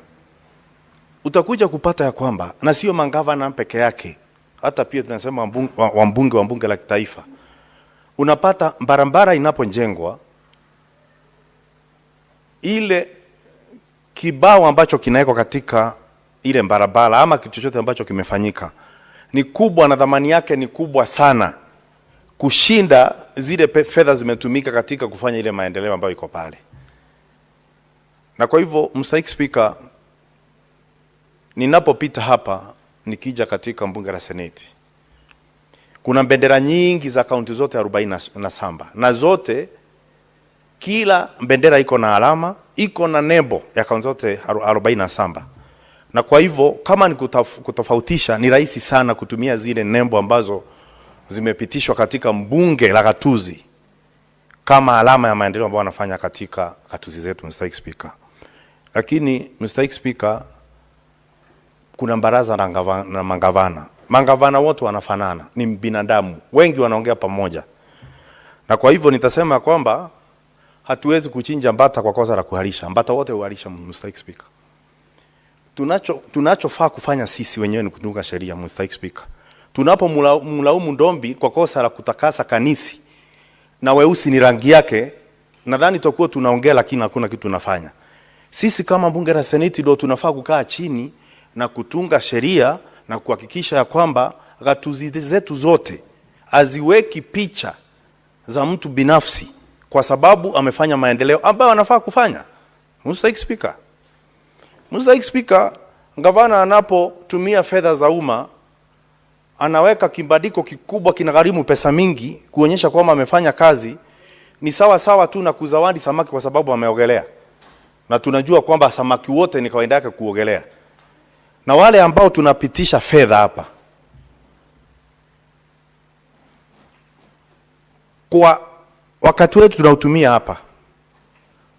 H: utakuja kupata ya kwamba na sio magavana peke yake, hata pia tunasema wabunge wa bunge la kitaifa, unapata barabara inapojengwa ile kibao ambacho kinawekwa katika ile barabara ama kitu chochote ambacho kimefanyika ni kubwa na dhamani yake ni kubwa sana kushinda zile fedha zimetumika katika kufanya ile maendeleo ambayo iko pale. Na kwa hivyo Mstahiki Speaker, ninapopita hapa nikija katika bunge la Seneti, kuna bendera nyingi za kaunti zote 47 na zote kila bendera iko na alama, iko na nembo ya kaunti zote 47. Na kwa hivyo kama ni kutofautisha, ni rahisi sana kutumia zile nembo ambazo zimepitishwa katika mbunge la gatuzi kama alama ya maendeleo ambayo wanafanya katika gatuzi zetu, Mstahiki Speaker. Lakini Mstahiki Speaker, kuna baraza na magavana. Magavana wote wanafanana, ni binadamu, wengi wanaongea pamoja. Na kwa hivyo nitasema kwamba hatuwezi kuchinja mbata kwa kosa la kuharisha. Mbata wote huharisha, Mstahiki Speaker. tunachofaa kufanya sisi wenyewe ni kutunga sheria, Mr. Speaker. Tunapomlaumu Ndombi kwa kosa la kutakasa kanisi na weusi ni rangi yake, nadhani tutakuwa tunaongea lakini hakuna kitu tunafanya. Sisi kama bunge la Seneti ndio tunafaa kukaa chini na kutunga sheria na kuhakikisha ya kwamba gatuzi zetu zote haziweki picha za mtu binafsi kwa sababu amefanya maendeleo ambayo anafaa kufanya. Mr. Speaker. Mr. Speaker, gavana anapotumia fedha za umma anaweka kibandiko kikubwa kinagharimu pesa mingi kuonyesha kwamba amefanya kazi, ni sawa sawa tu na kuzawadi samaki kwa sababu ameogelea. Na tunajua kwamba samaki wote ni kawaida yake kuogelea. Na wale ambao tunapitisha fedha hapa kwa wakati wetu tunautumia hapa,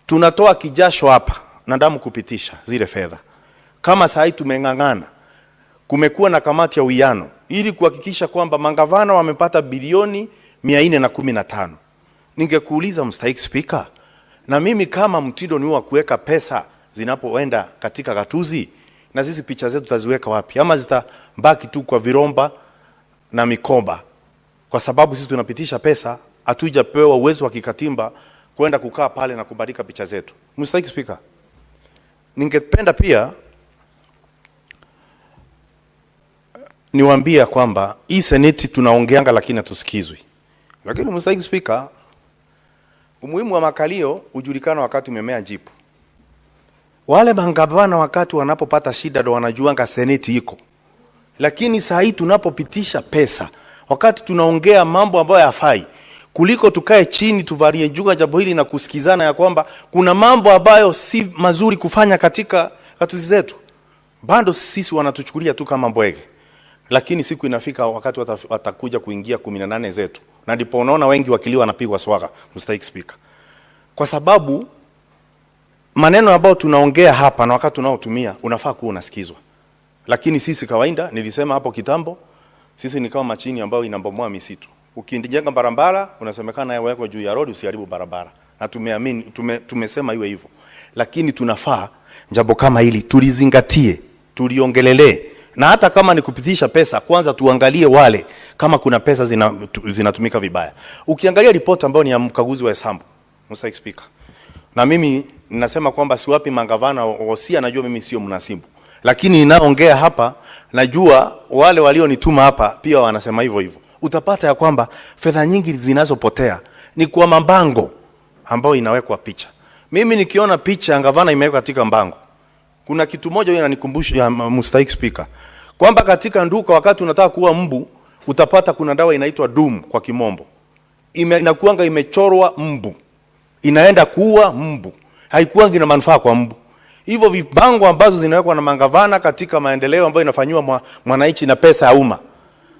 H: tunatoa kijasho hapa na damu kupitisha zile fedha. Kama saa hii tumeng'ang'ana, kumekuwa na kamati ya uwiano ili kuhakikisha kwamba mangavana wamepata bilioni 415. Ningekuuliza Mr. Speaker, na mimi kama mtindo ni wa kuweka pesa zinapoenda katika gatuzi, na sisi picha zetu taziweka wapi? Ama zitabaki tu kwa viromba na mikoba? Kwa sababu sisi tunapitisha pesa, hatujapewa uwezo wa kikatiba kwenda kukaa pale na kubadilika picha zetu. Mr. Speaker, ningependa pia niwaambia kwamba hii seneti tunaongeanga lakini hatusikizwi. Lakini Mr. Speaker, umuhimu wa makalio ujulikana wakati umemea jipu. Wale mangavana wakati wanapopata shida ndo wanajuanga seneti iko. Lakini saa hii tunapopitisha pesa, wakati tunaongea mambo ambayo hayafai, kuliko tukae chini tuvalie juga jambo hili na kusikizana ya kwamba kuna mambo ambayo si mazuri kufanya katika gatuzi zetu, bado sisi wanatuchukulia tu kama mbwege. Lakini siku inafika wakati watakuja kuingia 18 zetu, na ndipo unaona wengi wakiliwa wanapigwa swaga, Mr. Speaker. Kwa sababu maneno ambayo tunaongea hapa na wakati tunaotumia unafaa kuwa unasikizwa. Lakini sisi kawaida, nilisema hapo kitambo, sisi ni kama machini ambayo inabomoa misitu. Ukijenga barabara unasemekana yeye wako juu ya road usiharibu barabara. Na tumeamini tumesema iwe hivyo. Lakini tunafaa jambo kama hili tulizingatie, tuliongelelee. Na hata kama ni kupitisha pesa, kwanza tuangalie wale kama kuna pesa zinatumika vibaya. Ukiangalia ripoti ambayo ni ya mkaguzi wa hesabu, Mr. Speaker, na mimi ninasema kwamba siwapi mangavana wosia, najua mimi sio mnasibu. Lakini ninaongea hapa, najua wale walionituma hapa pia wanasema hivyo hivyo. Utapata ya kwamba fedha nyingi zinazopotea ni kwa mabango ambayo inawekwa picha. Mimi nikiona picha ya gavana imewekwa katika mbango, kuna kitu moja hiyo inanikumbusha ya Mr. Speaker, kwamba katika nduka wakati unataka kuua mbu, utapata kuna dawa inaitwa Doom kwa kimombo. Inakuanga imechorwa mbu, inaenda kuua mbu, haikuangi na manufaa kwa mbu. Hivyo vibango ambazo zinawekwa na mangavana katika maendeleo ambayo inafanywa mwananchi na pesa ya umma,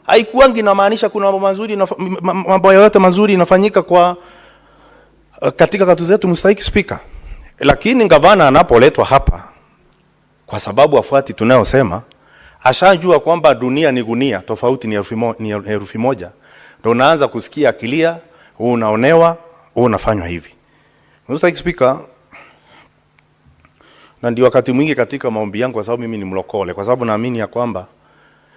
H: haikuangi inamaanisha kuna mambo mazuri, mambo yote mazuri inafanyika kwa katika katu zetu, Mr. Speaker. Lakini gavana anapoletwa hapa, kwa sababu afuati tunayosema, ashajua kwamba dunia ni gunia, tofauti ni herufi moja, ndio unaanza kusikia akilia, unaonewa, unafanywa hivi. Mr. Speaker, na ndio wakati mwingi katika maombi yangu, kwa sababu mimi ni mlokole, kwa sababu naamini ya kwamba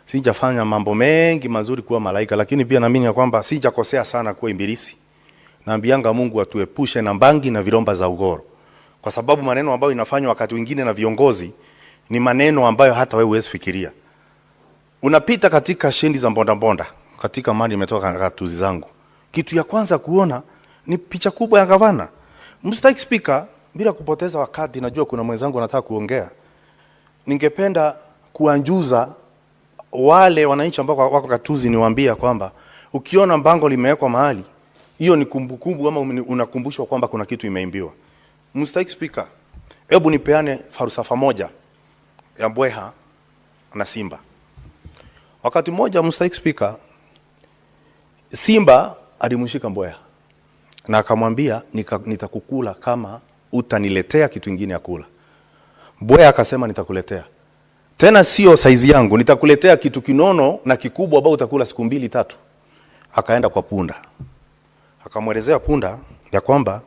H: sijafanya mambo mengi mazuri kuwa malaika, lakini pia naamini ya kwamba sijakosea sana kuwa ibilisi. Naambianga Mungu atuepushe na mbangi na viromba za ugoro. Kwa sababu maneno ambayo inafanywa wakati wengine na viongozi ni maneno ambayo hata wewe huwezi fikiria. Unapita katika shendi za mbonda katika mali imetoka gatuzi zangu, kitu ya kwanza kuona ni picha kubwa ya gavana. Mr. Speaker, bila kupoteza wakati, najua kuna mwenzangu anataka kuongea, ningependa kuanjuza wale wananchi ambao wako gatuzi, niwaambia kwamba ukiona mbango limewekwa mahali, hiyo ni kumbukumbu ama unakumbushwa kwamba kuna kitu imeimbiwa. Mr. Speaker, hebu nipeane falsafa moja ya mbweha na simba. Wakati mmoja, Mr. Speaker, simba alimshika mbweha na akamwambia nitakukula kama utaniletea kitu kingine ya kula. Mbweha akasema nitakuletea, tena sio saizi yangu, nitakuletea kitu kinono na kikubwa ambao utakula siku 2-3. Akaenda kwa punda, akamwelezea punda ya kwamba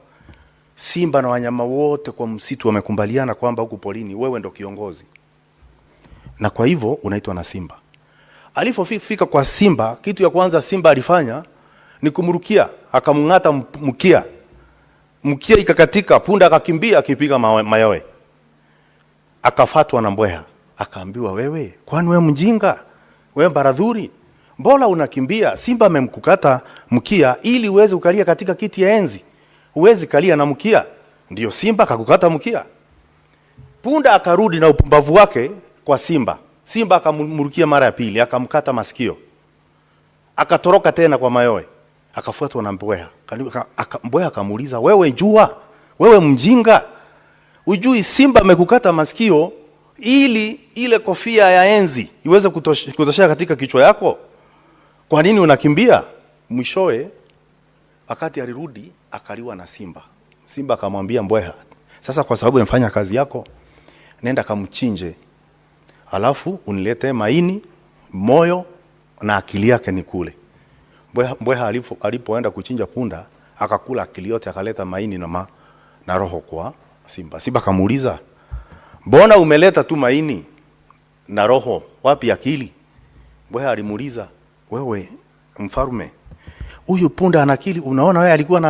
H: simba na wanyama wote kwa msitu wamekumbaliana kwamba huku polini wewe ndo kiongozi. na kwa hivyo unaitwa na simba. Alipofika kwa simba, kitu ya kwanza simba alifanya ni kumrukia, akamng'ata mkia. Mkia ikakatika, punda akakimbia akipiga mayowe. Akafatwa na mbweha. Akaambiwa, wewe, kwani wewe mjinga? Wewe baradhuri? Mbona unakimbia? Simba amemkukata mkia ili uweze ukalia katika kiti ya enzi. Uwezi kalia na mkia. Ndio simba akakukata mkia. Punda akarudi na upumbavu wake kwa simba. Simba akamrukia mara ya pili, akamkata masikio. Akatoroka tena kwa mayowe. Akafuatwa na mbweha. Mbweha akamuuliza, wewe jua? Wewe mjinga? Ujui simba amekukata masikio ili ile kofia ya enzi iweze kutoshea katika kichwa yako? Kwa nini unakimbia? Mwishowe wakati alirudi akaliwa na simba. Simba akamwambia mbweha, sasa kwa sababu umefanya kazi yako, nenda kamchinje. Alafu unilete maini, moyo na akili yake nikule. Mbweha alipoenda kuchinja punda, akakula akili yote, akaleta maini na roho kwa simba. Simba akamuuliza, mbona umeleta tu maini na roho, wapi akili? Mbweha alimuuliza, wewe mfalme, huyu punda ana akili? Unaona wewe alikuwa na